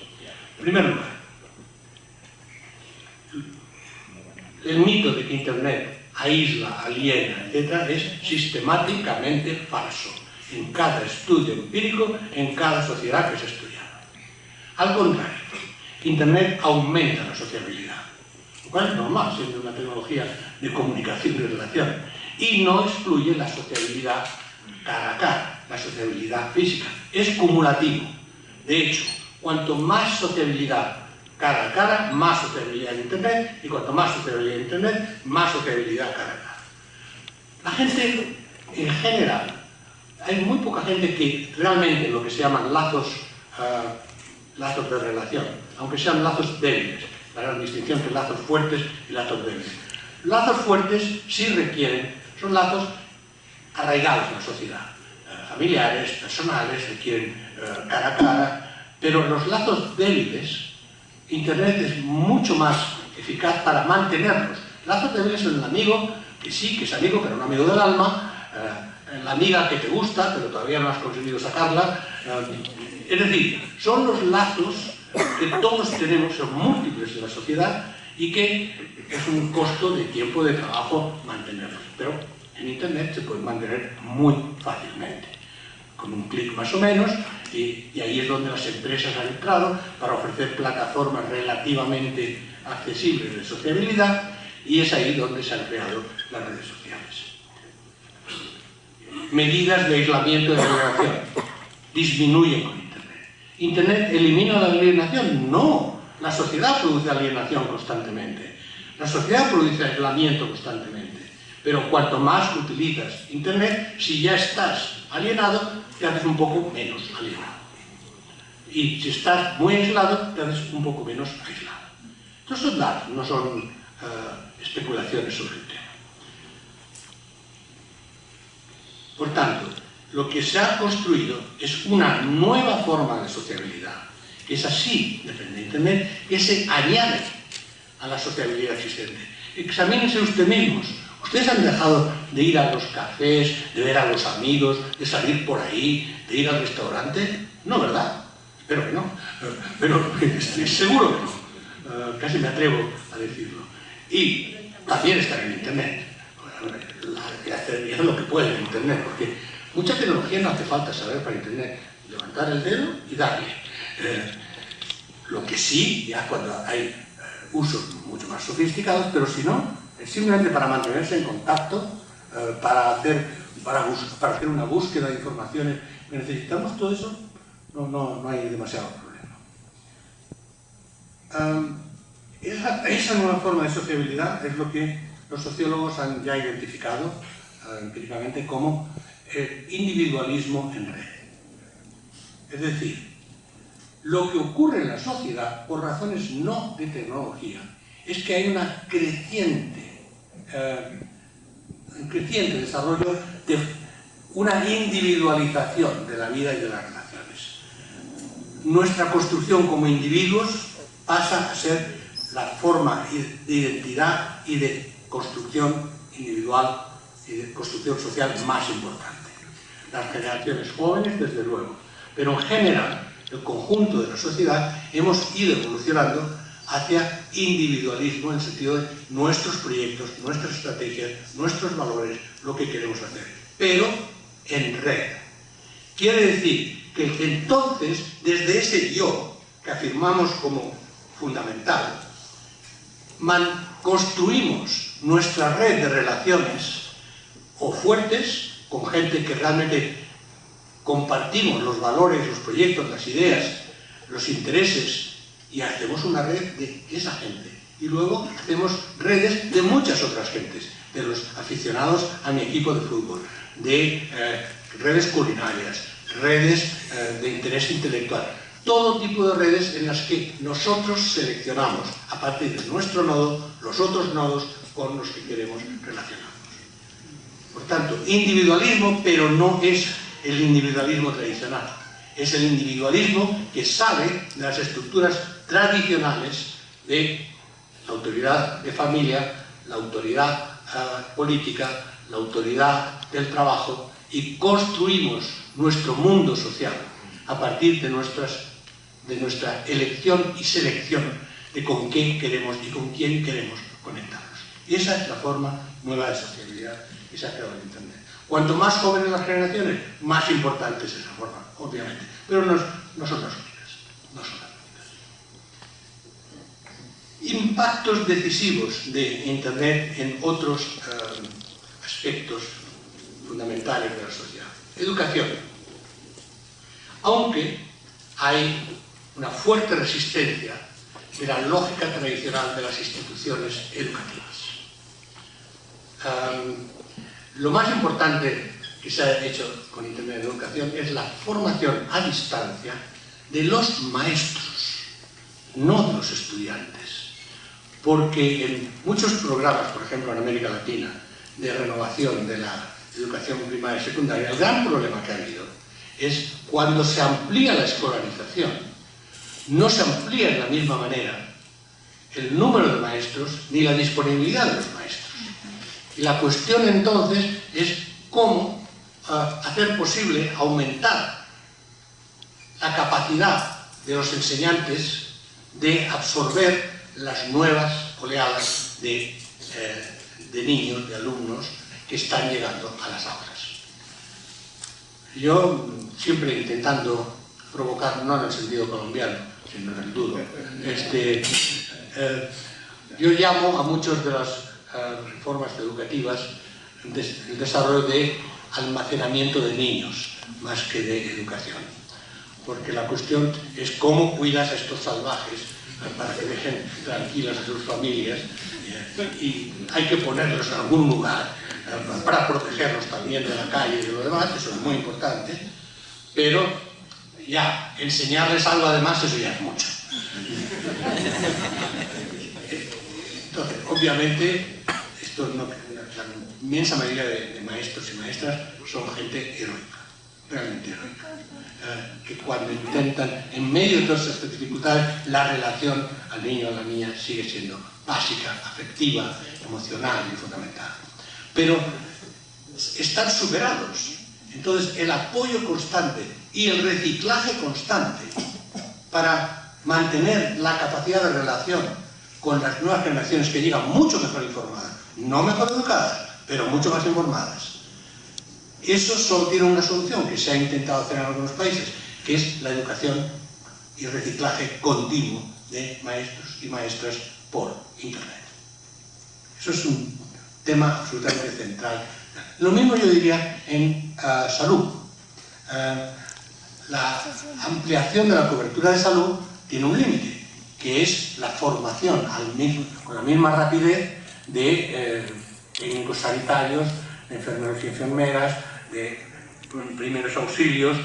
D: en primer lugar, el mito de que Internet aísla, aliena, etc., es sistemáticamente falso en cada estudio empírico, en cada sociedad que se ha estudiado. Al contrario, Internet aumenta la sociabilidad, lo cual es normal, siendo una tecnología de comunicación y de relación, y no excluye la sociabilidad cara a cara, la sociabilidad física. Es cumulativo. De hecho, cuanto más sociabilidad cara a cara, más sociabilidad en Internet, y cuanto más sociabilidad en Internet, más sociabilidad cara a cara. La gente, en general, hay muy poca gente que realmente lo que se llaman lazos de relación, aunque sean lazos débiles, para la distinción entre lazos fuertes y lazos débiles. Lazos fuertes sí requieren, son lazos arraigados en la sociedad, familiares, personales, requieren cara a cara, pero los lazos débiles, Internet es mucho más eficaz para mantenerlos. Lazos débiles son el amigo, que sí, que es amigo, pero no amigo del alma, la amiga que te gusta, pero todavía no has conseguido sacarla. Es decir, son los lazos que todos tenemos, son múltiples en la sociedad y que es un costo de tiempo, de trabajo mantenerlos. Pero en Internet se pueden mantener muy fácilmente, con un clic más o menos, y ahí es donde las empresas han entrado para ofrecer plataformas relativamente accesibles de sociabilidad, y es ahí donde se han creado las redes sociales. Medidas de aislamiento y de alienación disminuyen con Internet. ¿Internet elimina la alienación? No. La sociedad produce alienación constantemente. La sociedad produce aislamiento constantemente. Pero cuanto más utilizas Internet, si ya estás alienado, te haces un poco menos alienado. Y si estás muy aislado, te haces un poco menos aislado. Estos son datos, no son especulaciones sobre el tema. Por tanto, lo que se ha construido es una nueva forma de sociabilidad, que es así, depende de Internet, que se añade a la sociabilidad existente. Examínense ustedes mismos. ¿Ustedes han dejado de ir a los cafés, de ver a los amigos, de salir por ahí, de ir al restaurante? No, ¿verdad? Espero que no. Pero estoy seguro que no. Casi me atrevo a decirlo. Y también están en Internet. Y hacen lo que pueden en Internet, porque mucha tecnología no hace falta saber para Internet. Levantar el dedo y darle. Lo que sí, ya cuando hay usos mucho más sofisticados, pero si no, es simplemente para mantenerse en contacto, para hacer una búsqueda de informaciones que necesitamos, todo eso, no hay demasiado problema. Esa nueva forma de sociabilidad es lo que los sociólogos han ya identificado empíricamente como el individualismo en red. Es decir, lo que ocurre en la sociedad, por razones no de tecnología, es que hay un creciente desarrollo de una individualización de la vida y de las relaciones. Nuestra construcción como individuos pasa a ser la forma de identidad y de construcción individual y de construcción social más importante. Las generaciones jóvenes, desde luego, pero en general, el conjunto de la sociedad hemos ido evolucionando hacia individualismo en el sentido de nuestros proyectos, nuestras estrategias, nuestros valores, lo que queremos hacer, pero en red. Quiere decir que entonces, desde ese yo que afirmamos como fundamental, construimos nuestra red de relaciones o fuertes con gente que realmente compartimos los valores, los proyectos, las ideas, los intereses, y hacemos una red de esa gente. Y luego hacemos redes de muchas otras gentes, de los aficionados a mi equipo de fútbol, de redes culinarias, redes de interés intelectual, todo tipo de redes en las que nosotros seleccionamos, a partir de nuestro nodo, los otros nodos con los que queremos relacionarnos. Por tanto, individualismo, pero no es el individualismo tradicional. Es el individualismo que sale de las estructuras tradicionales de la autoridad de familia, la autoridad política, la autoridad del trabajo, y construimos nuestro mundo social a partir de nuestra elección y selección de con qué queremos y con quién queremos conectarnos. Y esa es la forma nueva de sociabilidad que se ha creado en Internet. Cuanto más jóvenes las generaciones, más importante es esa forma, obviamente. Pero no son las únicas. No son las únicas. Impactos decisivos de Internet en otros aspectos fundamentales de la sociedad. Educación. Aunque hay una fuerte resistencia de la lógica tradicional de las instituciones educativas. Lo más importante que se ha hecho con Internet en educación es la formación a distancia de los maestros, no de los estudiantes. Porque en muchos programas, por ejemplo en América Latina, de renovación de la educación primaria y secundaria, el gran problema que ha habido es cuando se amplía la escolarización, no se amplía de la misma manera el número de maestros ni la disponibilidad de los maestros. Y la cuestión entonces es cómo hacer posible aumentar la capacidad de los enseñantes de absorber las nuevas oleadas de niños, de alumnos que están llegando a las aulas. Yo siempre intentando provocar, no en el sentido colombiano, sino en el duro, yo llamo a muchas de las reformas educativas el desarrollo de almacenamiento de niños más que de educación, porque la cuestión es cómo cuidas a estos salvajes para que dejen tranquilas a sus familias, y hay que ponerlos en algún lugar para protegerlos también de la calle y de lo demás. Eso es muy importante, pero ya enseñarles algo además, eso ya es mucho. Entonces, obviamente, la inmensa mayoría de maestros y maestras son gente heroica, realmente heroica, que cuando intentan, en medio de todas estas dificultades, la relación al niño o a la niña sigue siendo básica, afectiva, emocional y fundamental. Pero están superados. Entonces, el apoyo constante y el reciclaje constante para mantener la capacidad de relación con las nuevas generaciones que llegan mucho mejor informadas, no mejor educadas, pero mucho más informadas. Eso solo tiene una solución que se ha intentado hacer en algunos países, que es la educación y reciclaje continuo de maestros y maestras por Internet. Eso es un tema absolutamente central. Lo mismo yo diría en salud. La ampliación de la cobertura de salud tiene un límite, que es la formación con la misma rapidez de técnicos sanitarios, de enfermeros y enfermeras, de primeros auxilios,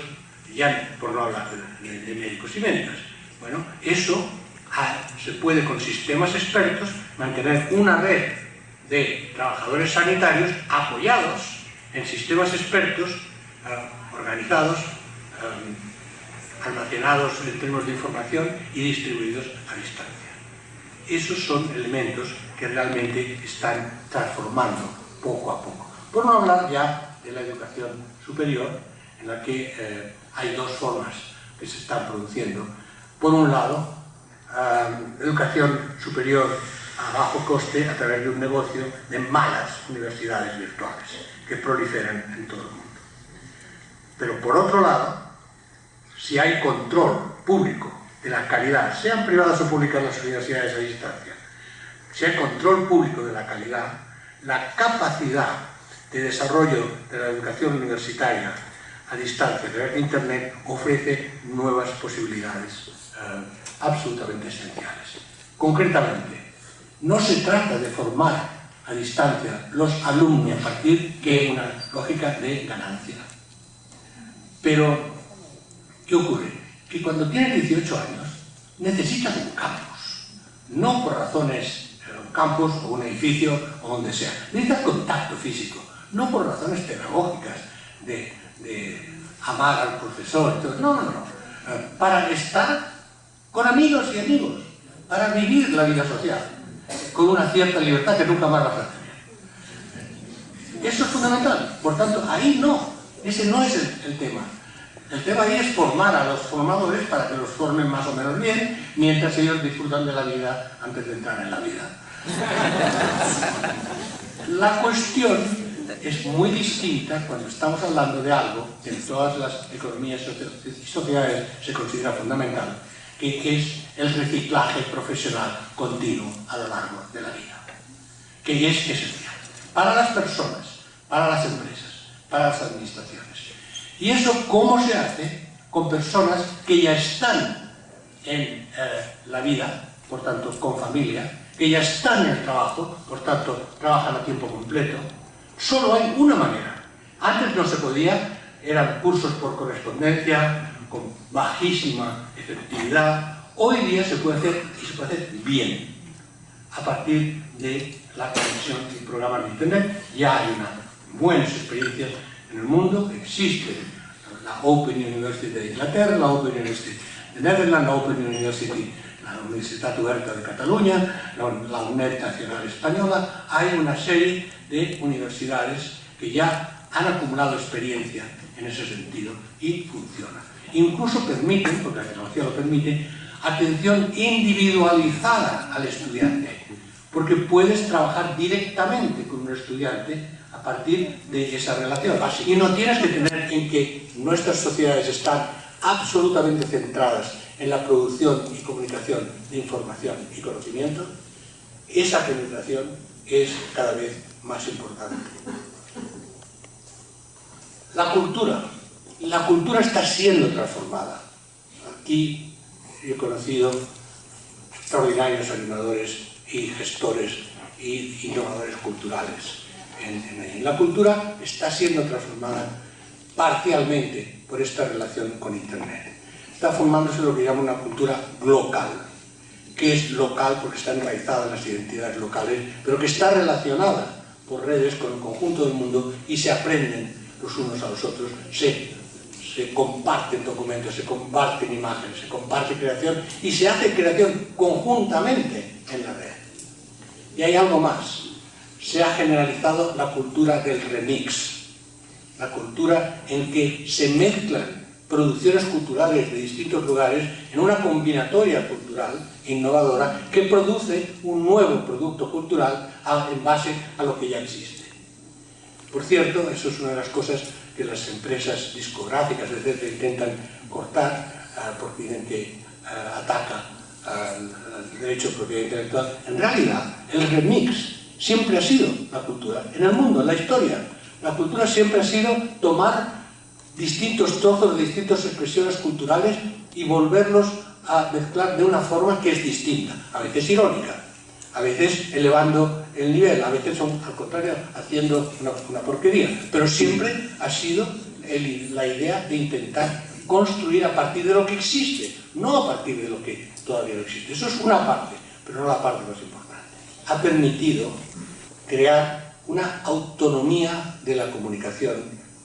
D: ya por no hablar de médicos y médicas. Bueno, eso se puede con sistemas expertos mantener una red de trabajadores sanitarios apoyados en sistemas expertos, organizados, almacenados en términos de información y distribuidos a distancia. Esos son elementos que realmente están transformando poco a poco. Por no hablar ya de la educación superior, en la que hay dos formas que se están produciendo. Por un lado, educación superior a bajo coste a través de un negocio de malas universidades virtuales que proliferan en todo el mundo. Pero por otro lado, si hay control público de la calidad, sean privadas o públicas las universidades a distancia, si hay control público de la calidad, la capacidad de desarrollo de la educación universitaria a distancia a través de Internet ofrece nuevas posibilidades absolutamente esenciales. Concretamente, no se trata de formar a distancia los alumnos a partir de una lógica de ganancia. Pero, ¿qué ocurre? Que cuando tienes 18 años necesitas un campus, no por razones, un campus o un edificio o donde sea. Necesitas contacto físico, no por razones pedagógicas de amar al profesor. No. Para estar con amigos y amigos, para vivir la vida social con una cierta libertad que nunca más vas a tener. Eso es fundamental. Por tanto, ahí no. Ese no es el tema. El tema ahí es formar a los formadores para que los formen más o menos bien, mientras ellos disfrutan de la vida antes de entrar en la vida. La cuestión es muy distinta cuando estamos hablando de algo que en todas las economías y sociedades se considera fundamental, que es el reciclaje profesional continuo a lo largo de la vida, que es esencial para las personas, para las empresas, para las administraciones. ¿Y eso cómo se hace? Con personas que ya están en la vida, por tanto con familia, que ya están en el trabajo, por tanto trabajan a tiempo completo. Solo hay una manera. Antes no se podía, eran cursos por correspondencia, con bajísima efectividad. Hoy día se puede hacer, y se puede hacer bien, a partir de la conexión y programas de Internet. Ya hay buenas experiencias en el mundo. Existe la Open University de Inglaterra, la Open University de Netherlands, la Open University, la Universitat Oberta de Cataluña, la UNED Nacional Española. Hay una serie de universidades que ya han acumulado experiencia en ese sentido y funcionan. Incluso permiten, porque la tecnología lo permite, atención individualizada al estudiante, porque puedes trabajar directamente con un estudiante a partir de esa relación. Y no tienes que tener en que nuestras sociedades están absolutamente centradas en la producción y comunicación de información y conocimiento. Esa penetración es cada vez más importante. La cultura está siendo transformada. Aquí he conocido extraordinarios animadores y gestores y innovadores culturales. La cultura está siendo transformada parcialmente por esta relación con Internet. Está formándose lo que llama una cultura local, que es local porque está enraizada en las identidades locales, pero que está relacionada por redes con el conjunto del mundo y se aprenden los unos a los otros, se comparten documentos, se comparten imágenes, se comparte creación y se hace creación conjuntamente en la red. Y hay algo más. Se ha generalizado la cultura del remix, la cultura en que se mezclan producciones culturales de distintos lugares en una combinatoria cultural innovadora que produce un nuevo producto cultural en base a lo que ya existe. Por cierto, eso es una de las cosas que las empresas discográficas, etc., intentan cortar, porque dicen que ataca al derecho de propiedad intelectual. En realidad, el remix siempre ha sido la cultura. En el mundo, en la historia, la cultura siempre ha sido tomar distintos trozos de distintas expresiones culturales y volverlos a mezclar de una forma que es distinta, a veces irónica, a veces elevando el nivel, a veces, al contrario, haciendo una porquería, pero siempre ha sido la idea de intentar construir a partir de lo que existe, no a partir de lo que todavía no existe. Eso es una parte, pero no la parte más importante. Ha permitido crear una autonomía de la comunicación,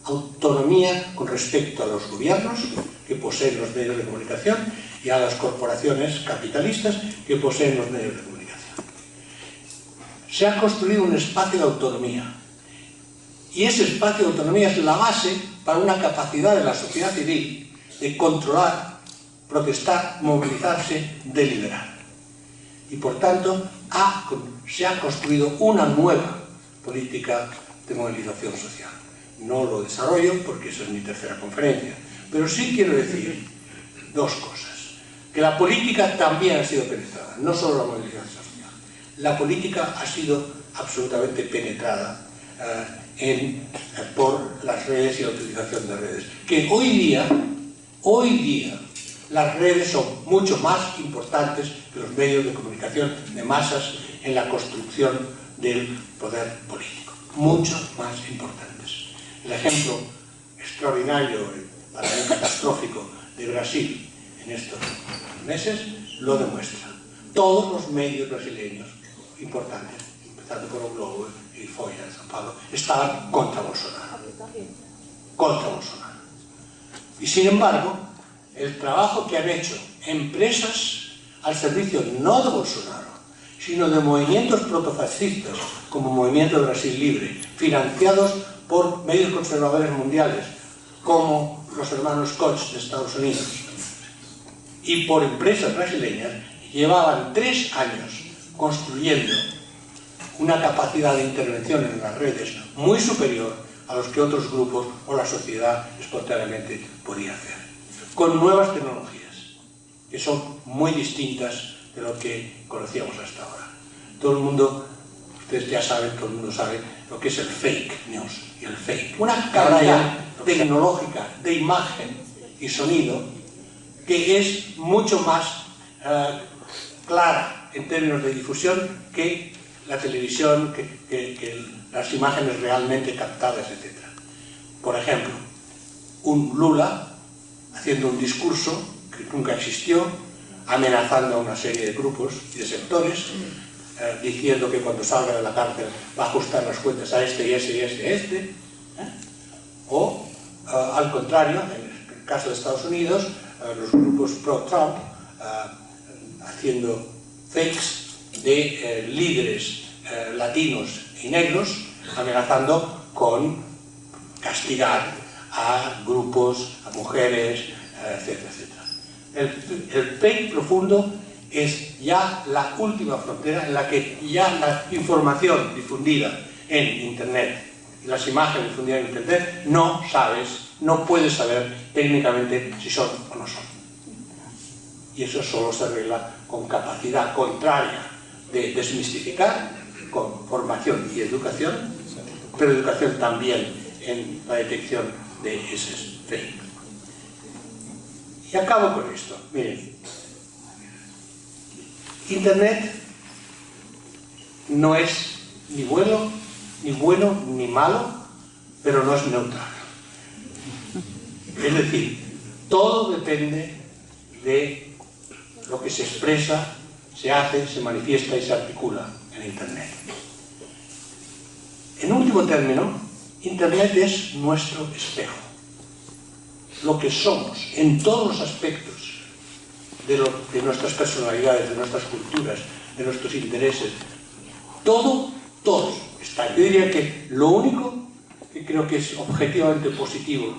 D: autonomía con respecto a los gobiernos que poseen los medios de comunicación y a las corporaciones capitalistas que poseen los medios de comunicación. Se ha construido un espacio de autonomía y ese espacio de autonomía es la base para una capacidad de la sociedad civil de controlar, protestar, movilizarse, deliberar. Y por tanto se ha construido una nueva política de movilización social. No lo desarrollo porque esa es mi tercera conferencia, pero sí quiero decir dos cosas. Que la política también ha sido penetrada, no solo la movilización social. La política ha sido absolutamente penetrada por las redes y la utilización de redes. Que hoy día las redes son mucho más importantes que los medios de comunicación de masas en la construcción del poder político. Mucho más importantes. El ejemplo extraordinario, para mí catastrófico, de Brasil en estos meses lo demuestra. Todos los medios brasileños importantes, empezando por O Globo y Folha de São Paulo, estaban contra Bolsonaro. Contra Bolsonaro. Y sin embargo, el trabajo que han hecho empresas al servicio no de Bolsonaro, sino de movimientos protofascistas como Movimiento de Brasil Libre, financiados por medios conservadores mundiales como los hermanos Koch de Estados Unidos y por empresas brasileñas, llevaban 3 años construyendo una capacidad de intervención en las redes muy superior a los que otros grupos o la sociedad espontáneamente podía hacer, con nuevas tecnologías que son muy distintas de lo que conocíamos hasta ahora. Todo el mundo, ustedes ya saben, todo el mundo sabe lo que es el fake news y el fake. Una calidad tecnológica de imagen y sonido que es mucho más clara en términos de difusión que la televisión, que las imágenes realmente captadas, etc. Por ejemplo, un Lula haciendo un discurso que nunca existió, amenazando a una serie de grupos y de sectores, diciendo que cuando salga de la cárcel va a ajustar las cuentas a este y ese y ese y este, o al contrario, en el caso de Estados Unidos, los grupos pro-Trump haciendo fakes de líderes latinos y negros, amenazando con castigar a grupos, a mujeres, etcétera, etcétera. El fake profundo es ya la última frontera en la que ya la información difundida en Internet y las imágenes difundidas en Internet no puedes saber técnicamente si son o no son. Y eso solo se arregla con capacidad contraria de desmistificar, con formación y educación, pero educación también en la detección de esos fake. Y acabo con esto. Miren, Internet no es ni bueno ni malo, pero no es neutral. Es decir, todo depende de lo que se expresa, se hace, se manifiesta y se articula en Internet. En último término, Internet es nuestro espejo. Lo que somos en todos los aspectos de nuestras personalidades, de nuestras culturas, de nuestros intereses, todo está. Yo diría que lo único que creo que es objetivamente positivo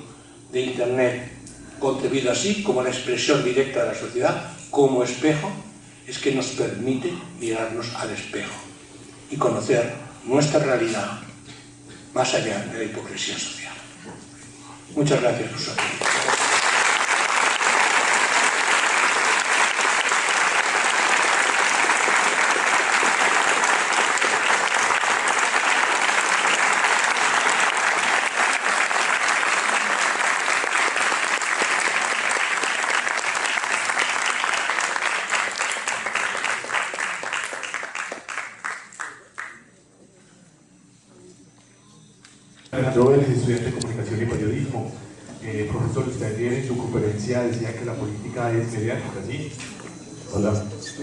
D: de Internet, concebido así, como la expresión directa de la sociedad, como espejo, es que nos permite mirarnos al espejo y conocer nuestra realidad más allá de la hipocresía social. Muchas gracias por su atención.
E: mismo. Profesor, usted ayer en su conferencia decía que la política es mediática, ¿sí?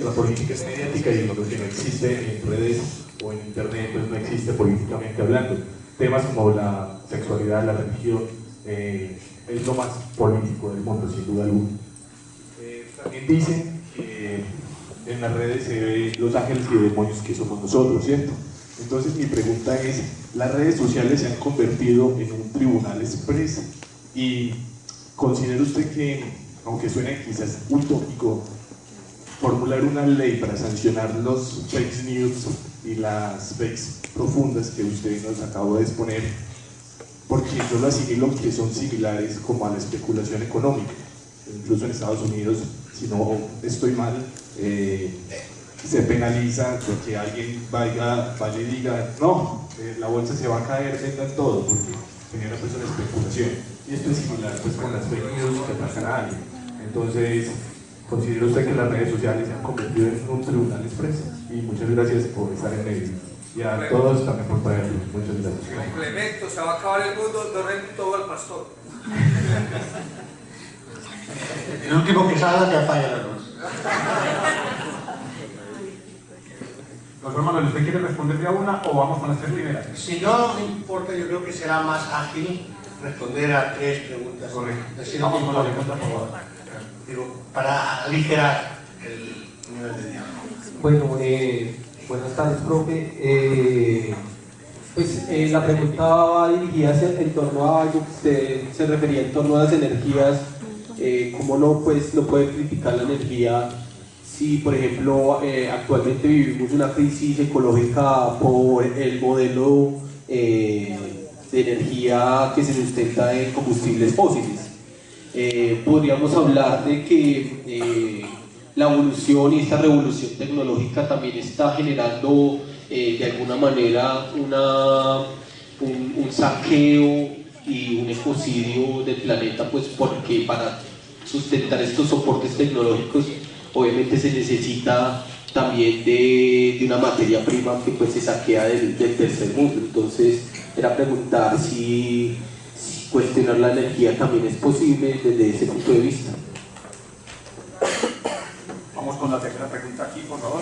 E: La política es mediática y lo que no existe en redes o en internet pues no existe políticamente hablando. Temas como la sexualidad, la religión, es lo más político del mundo, sin duda alguna. También dicen que en las redes se ve los ángeles y demonios que somos nosotros, ¿cierto? Entonces mi pregunta es, las redes sociales se han convertido en un tribunal express y ¿considera usted que, aunque suene quizás utópico, formular una ley para sancionar los fake news y las fakes profundas que usted nos acabó de exponer, porque yo lo asimilo que son similares como a la especulación económica? Incluso en Estados Unidos, si no estoy mal, se penaliza que alguien vaya y diga no, la bolsa se va a caer, vendan todo, porque genera pues una especulación. Y esto es similar pues con las fake news que atacan a alguien. Entonces, ¿considera usted que las redes sociales se han convertido en un tribunal expreso? Y muchas gracias por estar en medio. Y a todos también por traerlos. Muchas gracias.
F: Complemento, se va a acabar el mundo, donen todo al pastor.
D: El último que salga que apague la luz.
B: Doctor Manuel, ¿usted quiere responder de a una o vamos con las tres primeras?
D: Si no importa, yo creo que será más ágil responder a tres preguntas.
B: Correcto. Vamos con la segunda, por favor.
D: Digo, para aligerar el nivel de diálogo.
G: Bueno, buenas tardes, profe. La pregunta va dirigida en torno a algo que usted se refería en torno a las energías. ¿Cómo no puede criticar la energía si, por ejemplo, actualmente vivimos una crisis ecológica por el modelo de energía que se sustenta en combustibles fósiles? Podríamos hablar de que la evolución y esta revolución tecnológica también está generando de alguna manera un saqueo y un ecocidio del planeta, pues porque para sustentar estos soportes tecnológicos obviamente se necesita también de una materia prima que pues se saquea del tercer mundo. Entonces era preguntar si cuestionar la energía también es posible desde ese punto de vista.
B: Vamos con la tercera pregunta aquí, por favor.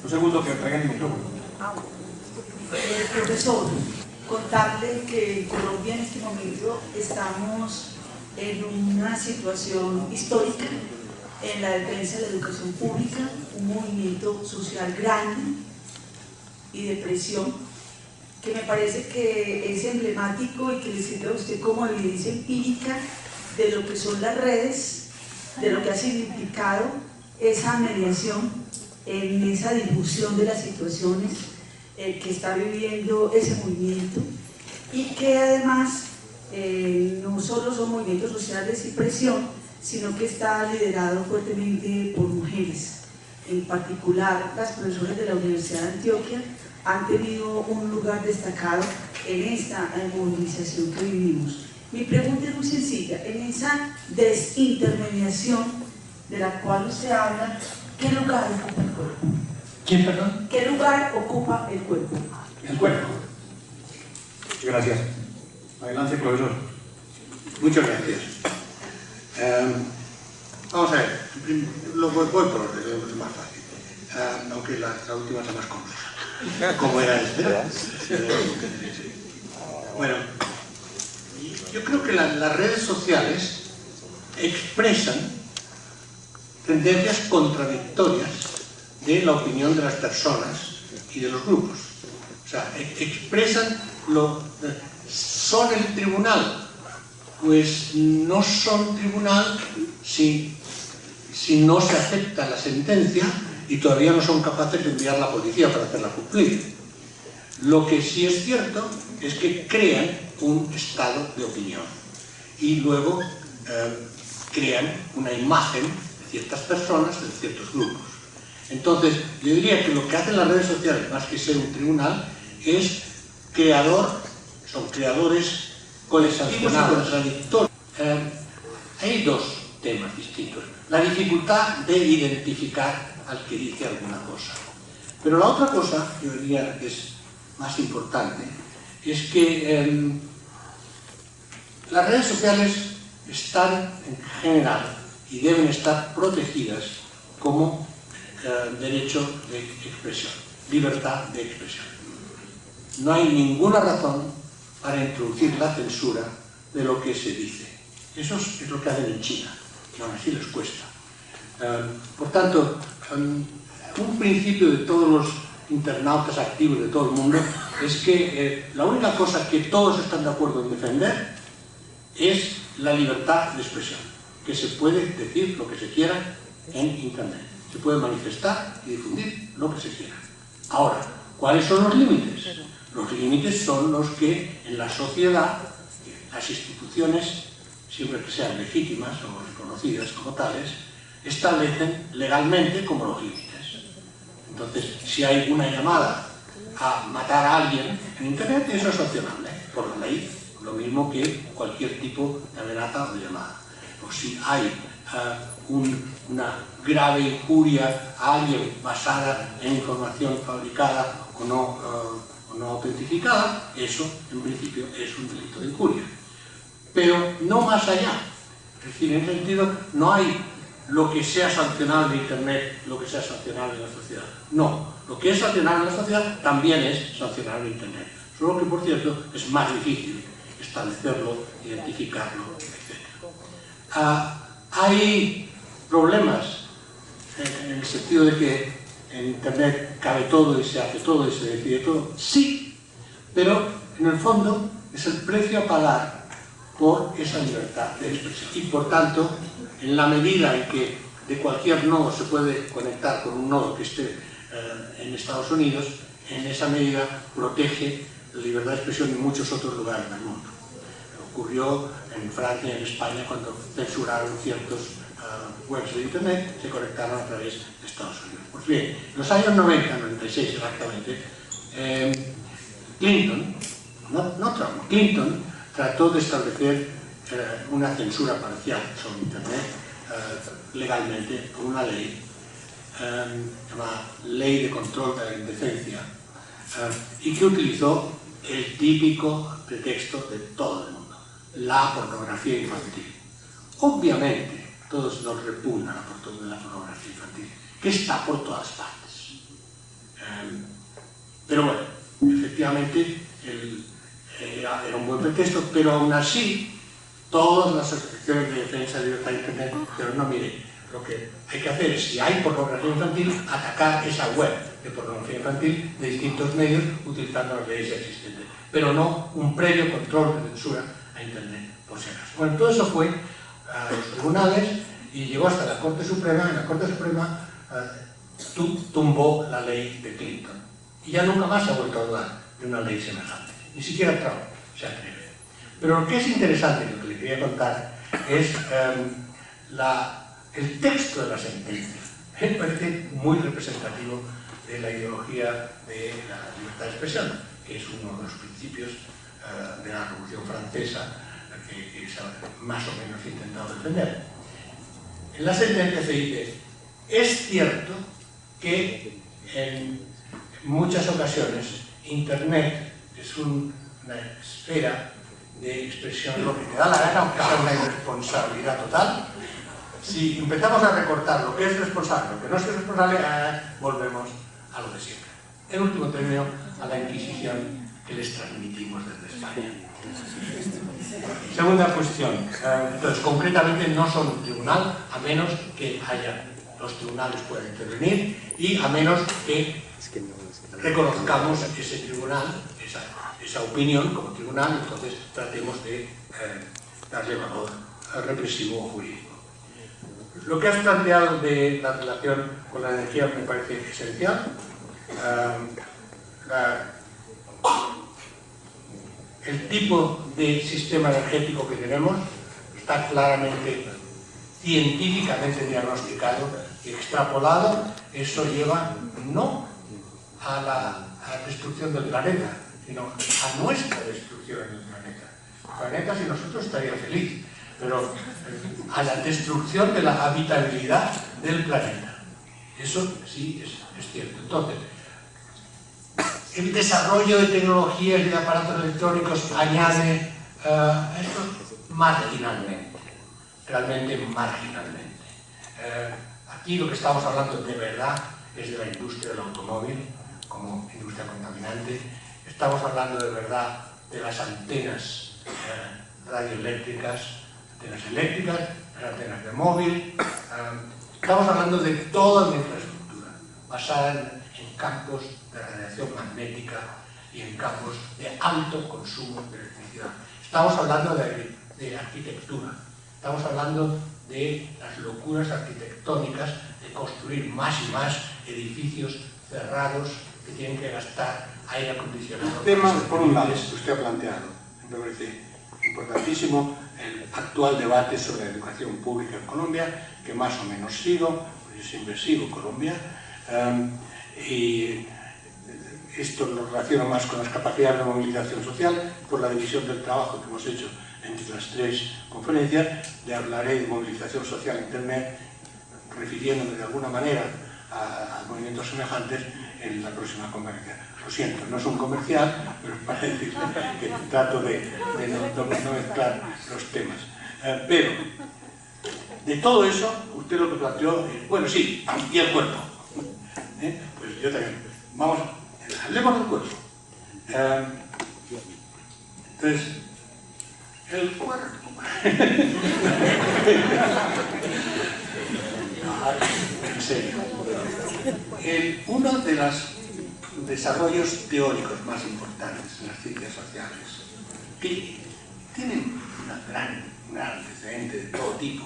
B: Un segundo que traigan el micrófono.
H: Profesor, contarle que en Colombia en este momento estamos en una situación histórica en la defensa de la educación pública, un movimiento social grande y de presión que me parece que es emblemático y que le sirve a usted como evidencia empírica de lo que son las redes, de lo que ha significado esa mediación en esa difusión de las situaciones que está viviendo ese movimiento, y que además no solo son movimientos sociales y presión, sino que está liderado fuertemente por mujeres. En particular, las profesoras de la Universidad de Antioquia han tenido un lugar destacado en esta movilización que vivimos. Mi pregunta es muy sencilla: en esa desintermediación de la cual usted habla, ¿qué lugar ocupa el cuerpo?
B: ¿Quién, perdón?
H: ¿Qué lugar ocupa el cuerpo?
B: El cuerpo. Gracias. Adelante, profesor.
D: Muchas gracias. Vamos a ver, lo voy por orden, es más fácil, aunque la última es la más compleja, como era de esperar. Bueno, yo creo que las redes sociales expresan tendencias contradictorias de la opinión de las personas y de los grupos. O sea, expresan son el tribunal. Pues no son tribunal si no se acepta la sentencia y todavía no son capaces de enviar a la policía para hacerla cumplir. Lo que sí es cierto es que crean un estado de opinión y luego crean una imagen de ciertas personas, de ciertos grupos. Entonces, yo diría que lo que hacen las redes sociales, más que ser un tribunal, es son creadores contradictorios. Hay dos temas distintos. La dificultad de identificar al que dice alguna cosa. Pero la otra cosa, yo diría que es más importante, es que Las redes sociales están en general y deben estar protegidas como derecho de expresión, libertad de expresión. No hay ninguna razón para introducir la censura de lo que se dice. Eso es lo que hacen en China, y aún así les cuesta. Por tanto, un principio de todos los internautas activos de todo el mundo es que la única cosa que todos están de acuerdo en defender es la libertad de expresión, que se puede decir lo que se quiera en Internet, se puede manifestar y difundir lo que se quiera. Ahora, ¿cuáles son los límites? Los límites son los que en la sociedad, las instituciones, siempre que sean legítimas o reconocidas como tales, establecen legalmente como los límites. Entonces, si hay una llamada a matar a alguien en Internet, eso es sancionable por la ley, lo mismo que cualquier tipo de amenaza o de llamada. O si hay una grave injuria a alguien basada en información fabricada o no autentificada, eso en principio es un delito de injuria. Pero no más allá. Es decir, en ese sentido no hay lo que sea sancionable en Internet, lo que sea sancionable en la sociedad. No, lo que es sancionable en la sociedad también es sancionable en Internet. Solo que, por cierto, es más difícil establecerlo, identificarlo, etc. Hay problemas en el sentido de que en Internet cabe todo y se hace todo y se decide todo. Sí, pero en el fondo es el precio a pagar por esa libertad de expresión. Y por tanto, en la medida en que de cualquier nodo se puede conectar con un nodo que esté en Estados Unidos, en esa medida protege la libertad de expresión en muchos otros lugares del mundo. Ocurrió en Francia y en España cuando censuraron ciertos webs de Internet, se conectaron a través de Estados Unidos. Pues bien, en los años 90, 96 exactamente, Clinton trató de establecer una censura parcial sobre Internet legalmente con una ley llamada Ley de Control de la Indecencia y que utilizó el típico pretexto de todo el mundo, la pornografía infantil. Obviamente, todos nos repugna la pornografía infantil, que está por todas partes. Pero bueno, efectivamente era un buen pretexto, pero aún así todas las asociaciones de defensa de libertad de Internet, pero no, mire, lo que hay que hacer es, si hay pornografía infantil, atacar esa web de pornografía infantil de distintos medios utilizando las leyes existentes, pero no un previo control de censura a Internet, por si acaso. Bueno, todo eso fue a los tribunales y llegó hasta la Corte Suprema. En la Corte Suprema tumbó la ley de Clinton y ya nunca más se ha vuelto a hablar de una ley semejante, ni siquiera Trump se atreve. Pero lo que es interesante, lo que le quería contar, es el texto de la sentencia. Me parece muy representativo de la ideología de la libertad de expresión, que es uno de los principios de la Revolución Francesa que se ha más o menos intentado defender. En la sentencia se dice: es cierto que en muchas ocasiones Internet es una esfera de expresión lo que te da la gana, aunque sea una irresponsabilidad total. Si empezamos a recortar lo que es responsable, lo que no es responsable, volvemos a lo de siempre. En último término, a la Inquisición que les transmitimos desde España. Segunda cuestión. Entonces, concretamente no son un tribunal, a menos que los tribunales puedan intervenir y a menos que reconozcamos ese tribunal, esa opinión como tribunal, entonces tratemos de darle valor represivo o jurídico. Lo que has planteado de la relación con la energía me parece esencial. El tipo de sistema energético que tenemos está claramente científicamente diagnosticado y extrapolado. Eso lleva no a la destrucción del planeta, sino a nuestra destrucción en el planeta. El planeta, si nosotros, estaría feliz, pero a la destrucción de la habitabilidad del planeta. Eso sí es cierto. Entonces, el desarrollo de tecnologías y de aparatos electrónicos añade esto. marginalmente, realmente marginalmente. Aquí lo que estamos hablando de verdad es de la industria del automóvil como industria contaminante. Estamos hablando de verdad de las antenas radioeléctricas, antenas eléctricas, las antenas de móvil. Estamos hablando de toda la infraestructura basada en campos de radiación magnética y en campos de alto consumo de electricidad. Estamos hablando de arquitectura, estamos hablando de las locuras arquitectónicas de construir más y más edificios cerrados que tienen que gastar aire acondicionado.
I: Temas, por un lado, que usted ha planteado, me parece importantísimo, el actual debate sobre la educación pública en Colombia, que más o menos sigo, porque yo siempre sigo Colombia, y esto lo relaciona más con las capacidades de movilización social, por la división del trabajo que hemos hecho entre las tres conferencias. Le hablaré de movilización social en Internet, refiriéndome de alguna manera a movimientos semejantes en la próxima conferencia. Lo siento, no es un comercial, pero es para decirle que trato de no mezclar los temas. Pero, de todo eso, usted lo que planteó, bueno, sí, y el cuerpo. Pues yo también. Vamos, hablemos del cuerpo. Entonces, el cuerpo. En serio. Uno de los desarrollos teóricos más importantes en las ciencias sociales, que tienen un gran antecedente de todo tipo,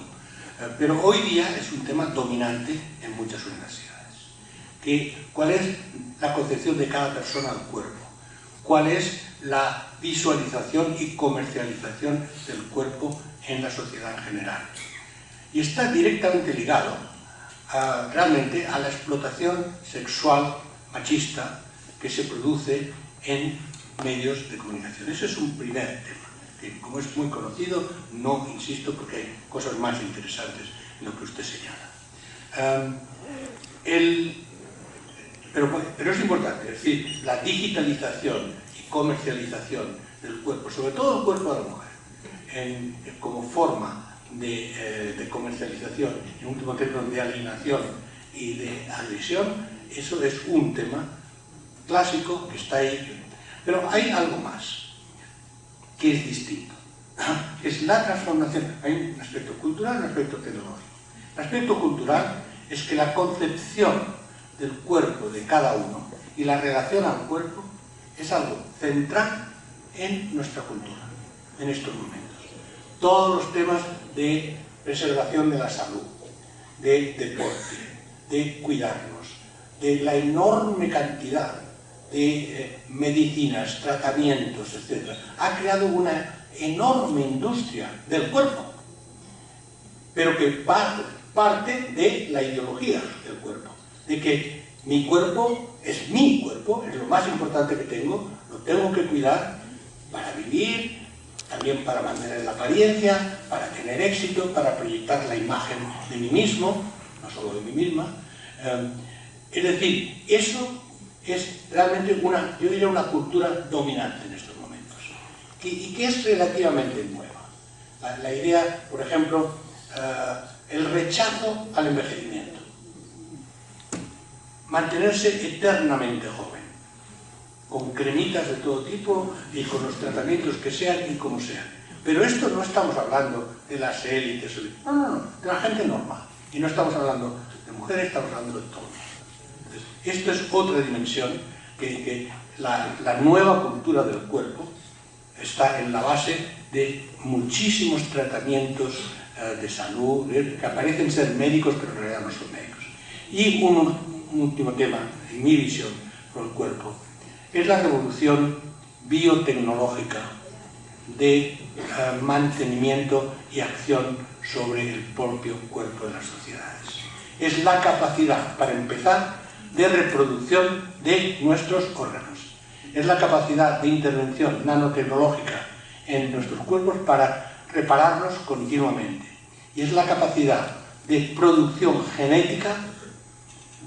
I: pero hoy día es un tema dominante en muchas universidades. ¿Cuál es la concepción de cada persona del cuerpo? ¿Cuál es la visualización y comercialización del cuerpo en la sociedad en general? Y está directamente ligado realmente a la explotación sexual machista que se produce en medios de comunicación. Ese es un primer tema, que como es muy conocido, no insisto porque hay cosas más interesantes en lo que usted señala. Pero es importante, es decir, la digitalización y comercialización del cuerpo, sobre todo el cuerpo de la mujer, como forma de comercialización, en último término de alienación y de agresión, eso es un tema clásico que está ahí. Pero hay algo más que es distinto, que es la transformación. Hay un aspecto cultural y un aspecto tecnológico. El aspecto cultural es que la concepción del cuerpo de cada uno y la relación al cuerpo es algo central en nuestra cultura, en estos momentos. Todos los temas de preservación de la salud, de deporte, de cuidarnos, de la enorme cantidad de medicinas, tratamientos, etc. Ha creado una enorme industria del cuerpo, pero que parte de la ideología del cuerpo, de que mi cuerpo, es lo más importante que tengo, lo tengo que cuidar para vivir, también para mantener la apariencia, para tener éxito, para proyectar la imagen de mí mismo, no solo de mí misma. Es decir, eso es realmente yo diría una cultura dominante en estos momentos, y que es relativamente nueva. La idea, por ejemplo, el rechazo al envejecimiento. Mantenerse eternamente joven, con cremitas de todo tipo y con los tratamientos que sean y como sean. Pero esto no estamos hablando de las élites, no, de la gente normal. Y no estamos hablando de mujeres, estamos hablando de todos. Entonces, esto es otra dimensión que la nueva cultura del cuerpo está en la base de muchísimos tratamientos de salud, que aparecen ser médicos, pero en realidad no son médicos. Y un último tema, en mi visión, por el cuerpo, es la revolución biotecnológica de mantenimiento y acción sobre el propio cuerpo de las sociedades. Es la capacidad, para empezar, de reproducción de nuestros órganos. Es la capacidad de intervención nanotecnológica en nuestros cuerpos para repararlos continuamente. Y es la capacidad de producción genética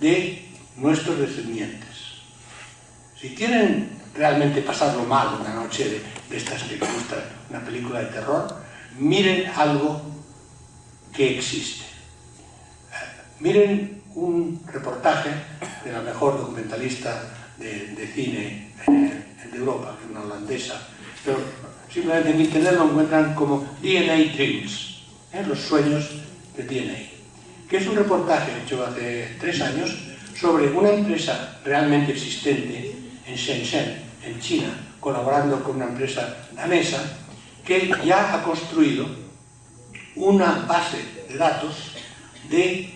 I: de nuestros descendientes. Si quieren realmente pasarlo mal una noche de estas que me gusta, una película de terror, miren algo que existe. Miren un reportaje de la mejor documentalista de cine de Europa, que es una holandesa, pero simplemente en internet lo encuentran como DNA Dreams, los sueños de DNA, que es un reportaje hecho hace 3 años sobre una empresa realmente existente en Shenzhen, en China, colaborando con una empresa danesa, que ya ha construido una base de datos de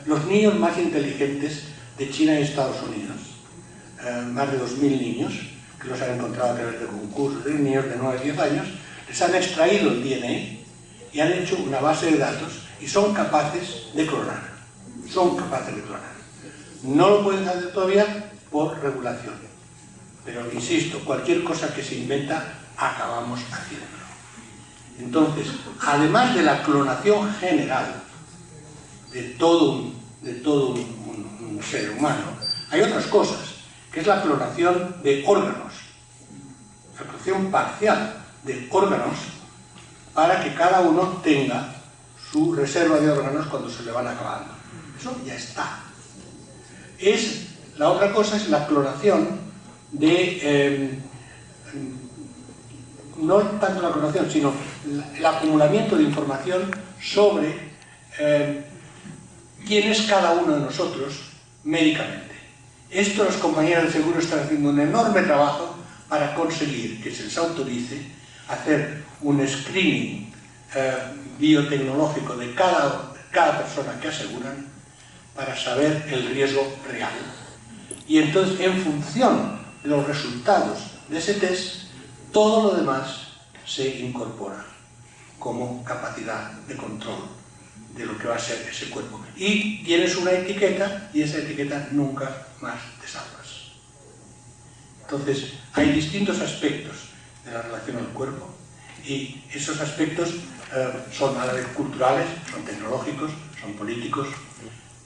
I: los niños más inteligentes de China y Estados Unidos. Más de 2.000 niños, que los han encontrado a través de concursos, de niños de 9 a 10 años, les han extraído el DNA y han hecho una base de datos y son capaces de clonar. Son capaces de clonar. No lo pueden hacer todavía por regulación. Pero, insisto, cualquier cosa que se inventa, acabamos haciéndolo. Entonces, además de la clonación general de todo un ser humano, hay otras cosas, que es la clonación de órganos, la clonación parcial de órganos, para que cada uno tenga su reserva de órganos cuando se le van acabando. Eso ya está. La otra cosa es la clonación de... no tanto la clonación, sino el acumulamiento de información sobre quién es cada uno de nosotros médicamente. Esto las compañías de seguro están haciendo un enorme trabajo para conseguir que se les autorice hacer un screening biotecnológico de cada persona que aseguran para saber el riesgo real. Y entonces, en función de los resultados de ese test, todo lo demás se incorpora como capacidad de control de lo que va a ser ese cuerpo. Y tienes una etiqueta y esa etiqueta nunca más te salvas. Entonces, hay distintos aspectos de la relación al cuerpo y esos aspectos son a la vez culturales, son tecnológicos, son políticos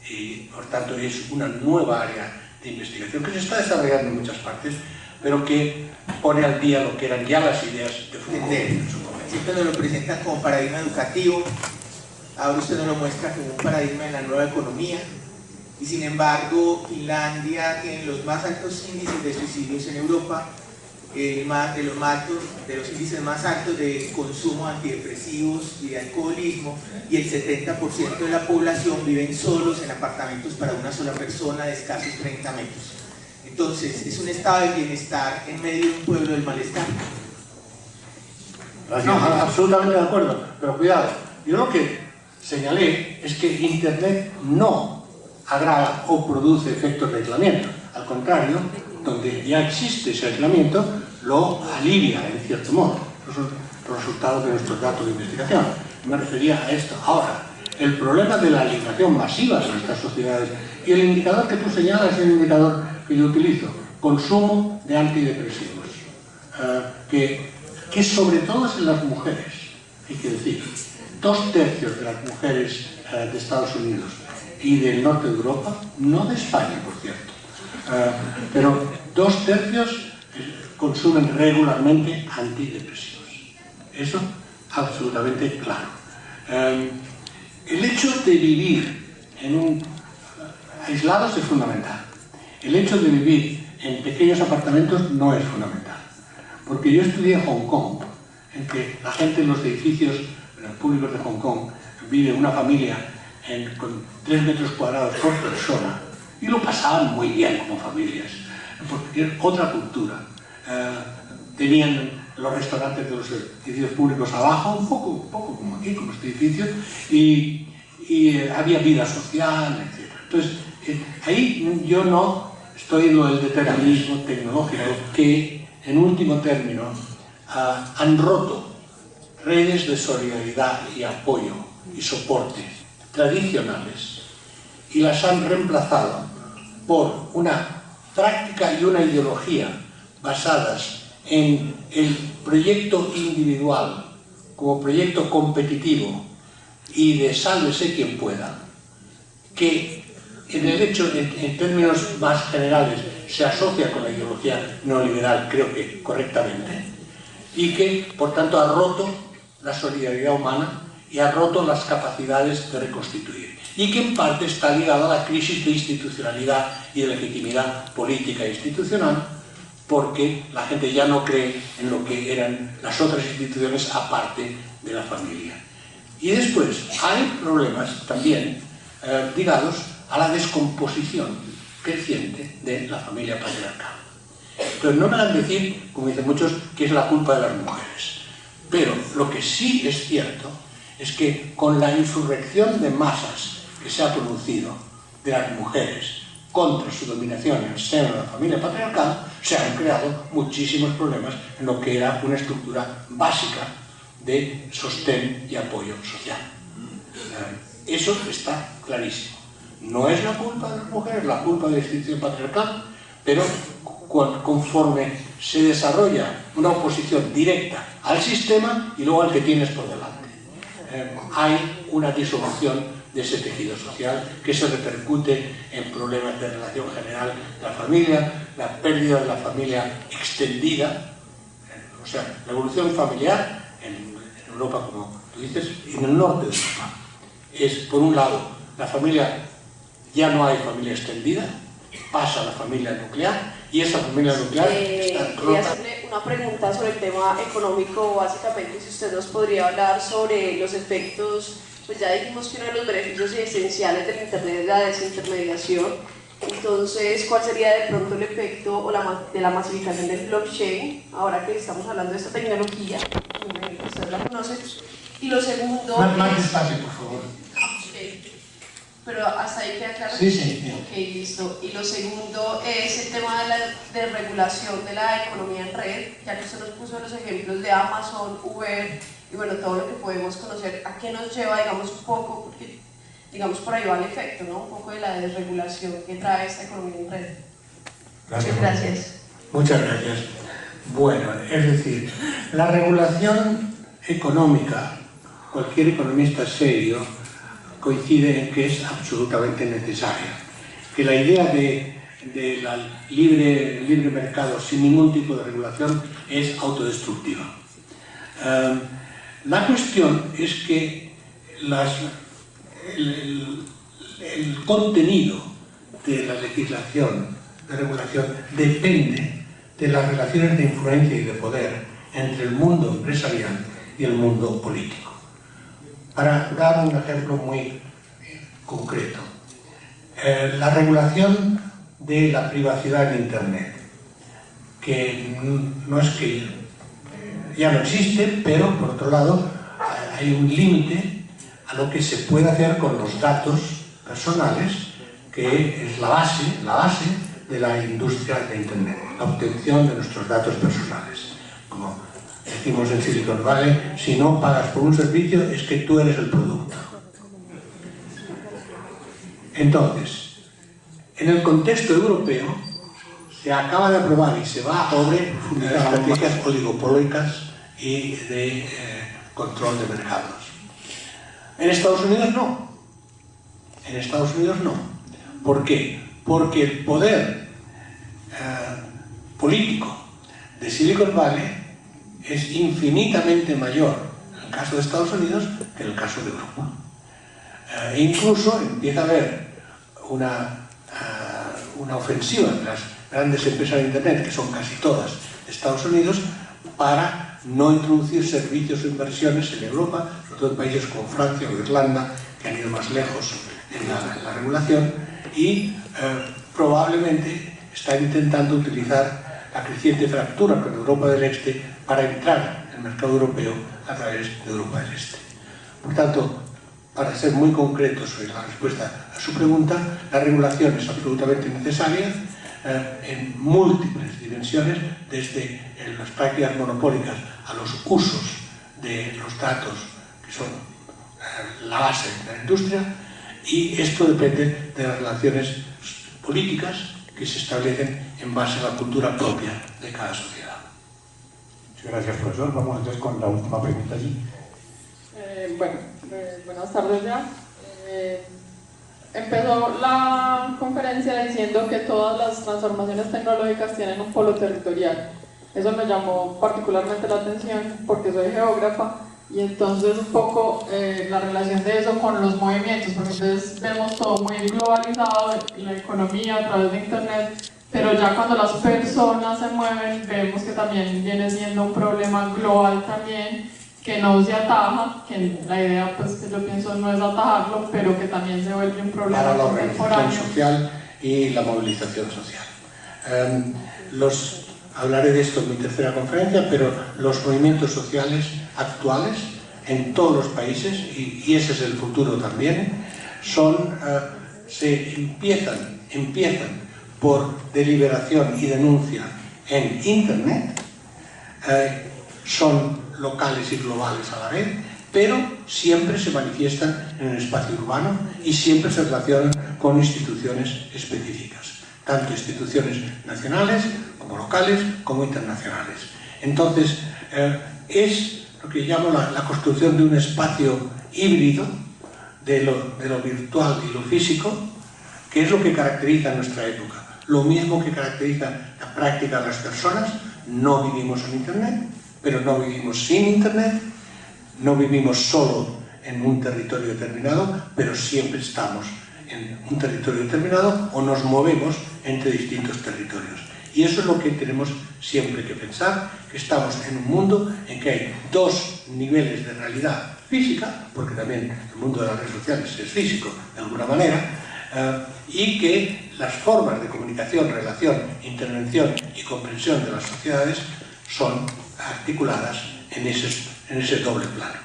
I: y por tanto es una nueva área de investigación que se está desarrollando en muchas partes, pero que pone al día lo que eran ya las ideas de Foucault en su momento.
J: Siempre nos lo presentan como paradigma educativo, ahora usted nos lo muestra como un paradigma de la nueva economía, y sin embargo Finlandia tiene los más altos índices de suicidios en Europa, de los índices más altos de consumo de antidepresivos y de alcoholismo, y el 70% de la población viven solos en apartamentos para una sola persona de escasos 30 metros. Entonces, ¿es un estado de bienestar en medio de un pueblo del malestar?
I: No, absolutamente de acuerdo, pero cuidado, yo lo que señalé es que Internet no agrava o produce efectos de aislamiento, al contrario, donde ya existe ese aislamiento, lo alivia en cierto modo, los resultados de nuestros datos de investigación. Me refería a esto. Ahora, el problema de la alienación masiva de nuestras sociedades, y el indicador que tú señalas es el indicador que yo utilizo, consumo de antidepresivos, que sobre todo es en las mujeres, hay que decir, 2/3 de las mujeres de Estados Unidos y del norte de Europa, no de España, por cierto, pero 2/3 consumen regularmente antidepresivos. Eso absolutamente claro. El hecho de vivir aislados es fundamental. El hecho de vivir en pequeños apartamentos no es fundamental. Porque yo estudié en Hong Kong, en que la gente en los edificios públicos de Hong Kong vive una familia con 3 metros cuadrados por persona y lo pasaban muy bien como familias, porque tienen otra cultura. Tenían los restaurantes de los edificios públicos abajo, un poco como aquí, como este edificio, y había vida social, etc. Entonces, ahí yo no estoy en lo del determinismo tecnológico, que en último término han roto redes de solidaridad y apoyo y soporte tradicionales y las han reemplazado por una práctica y una ideología basadas en el proyecto individual como proyecto competitivo y de sálvese quien pueda, que en términos más generales se asocia con la ideología neoliberal, creo que correctamente, y que por tanto ha roto la solidaridad humana y ha roto las capacidades de reconstituir, y que en parte está ligado a la crisis de institucionalidad y de legitimidad política e institucional, porque la gente ya no cree en lo que eran las otras instituciones aparte de la familia. Y después hay problemas también ligados a la descomposición creciente de la familia patriarcal. Entonces no me van a decir, como dicen muchos, que es la culpa de las mujeres, pero lo que sí es cierto es que con la insurrección de masas que se ha producido de las mujeres contra su dominación en el seno de la familia patriarcal, se han creado muchísimos problemas en lo que era una estructura básica de sostén y apoyo social. Eso está clarísimo. No es la culpa de las mujeres, la culpa de la institución patriarcal, pero conforme se desarrolla una oposición directa al sistema y luego al que tienes por delante, hay una disolución de ese tejido social que se repercute en problemas de relación general de la familia, la pérdida de la familia extendida, o sea, la evolución familiar en Europa, como tú dices, y en el norte de Europa. Es, por un lado, la familia, ya no hay familia extendida, pasa a la familia nuclear, y esa familia nuclear está rota.
K: Quería hacerle una pregunta sobre el tema económico, básicamente, si usted nos podría hablar sobre los efectos. Pues ya dijimos que uno de los beneficios esenciales del Internet es la desintermediación. Entonces, ¿cuál sería de pronto el efecto o de la masificación del blockchain, ahora que estamos hablando de esta tecnología? Usted la conoce. Y lo segundo...
D: Más despacio, por favor.
K: Okay. Pero hasta ahí queda claro.
D: Sí, sí.
K: Ok, listo. Y lo segundo es el tema de la desregulación de la economía en red. Ya que usted nos puso los ejemplos de Amazon, Uber, y bueno, todo lo que podemos conocer, ¿a qué nos lleva, digamos, un poco? Porque, digamos, por ahí va el efecto, ¿no? Un poco de la desregulación que trae esta economía en red.
I: Gracias.
K: Gracias.
I: Muchas gracias. Bueno, es decir, la regulación económica, cualquier economista serio coincide en que es absolutamente necesaria. Que la idea de la libre mercado sin ningún tipo de regulación es autodestructiva. La cuestión es que el contenido de la legislación de regulación depende de las relaciones de influencia y de poder entre el mundo empresarial y el mundo político. Para dar un ejemplo muy concreto, la regulación de la privacidad en Internet, que no es que ya no existe, pero por otro lado hay un límite a lo que se puede hacer con los datos personales, que es la base de la industria de Internet, la obtención de nuestros datos personales. Como decimos en Silicon Valley, si no pagas por un servicio es que tú eres el producto. Entonces, en el contexto europeo se acaba de aprobar y se va a profundizar estrategias oligopólicas y de control de mercados. En Estados Unidos no. En Estados Unidos no. ¿Por qué? Porque el poder político de Silicon Valley es infinitamente mayor en el caso de Estados Unidos que en el caso de Europa. Incluso empieza a haber una ofensiva de las grandes empresas de Internet, que son casi todas de Estados Unidos, para no introducir servicios o inversiones en Europa, sobre todo en países como Francia o Irlanda, que han ido más lejos en la regulación, y probablemente están intentando utilizar la creciente fractura con Europa del Este para entrar en el mercado europeo a través de Europa del Este. Por tanto, para ser muy concreto sobre la respuesta a su pregunta, la regulación es absolutamente necesaria en múltiples dimensiones, desde las prácticas monopólicas a los usos de los datos, que son la base de la industria, y esto depende de las relaciones políticas que se establecen en base a la cultura propia de cada sociedad.
C: Muchas gracias, profesor. Vamos entonces con la última pregunta allí.
L: Buenas tardes ya. Empezó la conferencia diciendo que todas las transformaciones tecnológicas tienen un polo territorial. Eso me llamó particularmente la atención porque soy geógrafa Y entonces un poco la relación de eso con los movimientos, porque entonces vemos todo muy globalizado, la economía a través de internet, pero ya cuando las personas se mueven vemos que también viene siendo un problema global también, que no se ataja, que la idea pues que yo pienso no es atajarlo, pero que también se vuelve un problema
I: para la
L: contemporáneo.
I: organización social y la movilización social. Hablaré de esto en mi tercera conferencia, pero los movimientos sociales actuales en todos los países, y ese es el futuro también, se empiezan por deliberación y denuncia en Internet, son locales y globales a la vez, pero siempre se manifiestan en el espacio urbano y siempre se relacionan con instituciones específicas, tanto instituciones nacionales como locales como internacionales. Entonces, es lo que llamo la construcción de un espacio híbrido de lo virtual y lo físico, que es lo que caracteriza nuestra época. Lo mismo que caracteriza la práctica de las personas. No vivimos en Internet, pero no vivimos sin Internet, no vivimos solo en un territorio determinado, pero siempre estamos en un territorio determinado o nos movemos entre distintos territorios. Y eso es lo que tenemos siempre que pensar, que estamos en un mundo en que hay dos niveles de realidad física, porque también el mundo de las redes sociales es físico de alguna manera, y que las formas de comunicación, relación, intervención y comprensión de las sociedades son articuladas en ese doble plano.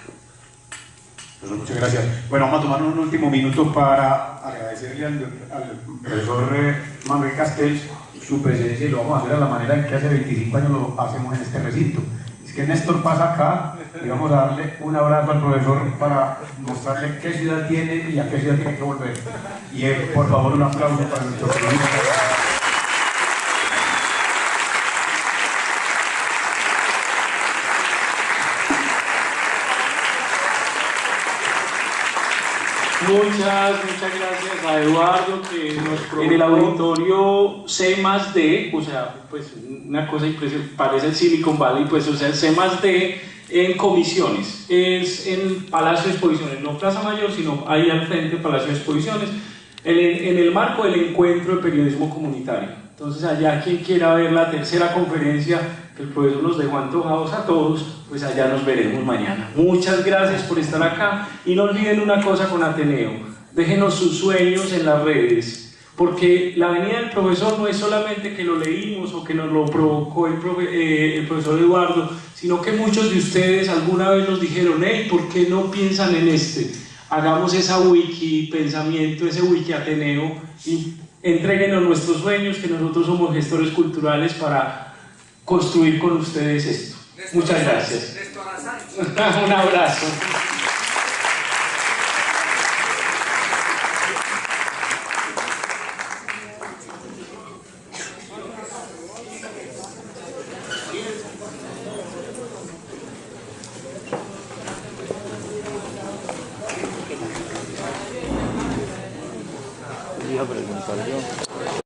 C: Pues muchas gracias. Bueno, vamos a tomar un último minuto para agradecerle al profesor Manuel Castells su presencia, y lo vamos a hacer a la manera en que hace 25 años lo hacemos en este recinto. Es que Néstor pasa acá y vamos a darle un abrazo al profesor para mostrarle qué ciudad tiene y a qué ciudad tiene que volver. Y por favor, un aplauso para nuestro presidente.
B: Muchas gracias a Eduardo, que en el auditorio C+D, o sea, pues una cosa impresionante, parece el Silicon Valley, pues o sea, el C+D en comisiones, es en Palacio de Exposiciones, no Plaza Mayor, sino ahí al frente Palacio de Exposiciones, en el marco del encuentro de periodismo comunitario. Entonces allá quien quiera ver la tercera conferencia que el profesor nos dejó antojados a todos, pues allá nos veremos mañana. Muchas gracias por estar acá y no olviden una cosa con Ateneo, déjenos sus sueños en las redes, porque la venida del profesor no es solamente que lo leímos o que nos lo provocó el profesor Eduardo, sino que muchos de ustedes alguna vez nos dijeron, hey, ¿por qué no piensan en este? Hagamos esa wiki pensamiento, ese wiki Ateneo y entréguenos nuestros sueños, que nosotros somos gestores culturales para construir con ustedes esto. Muchas gracias. Un abrazo.
A: Voy a preguntar yo.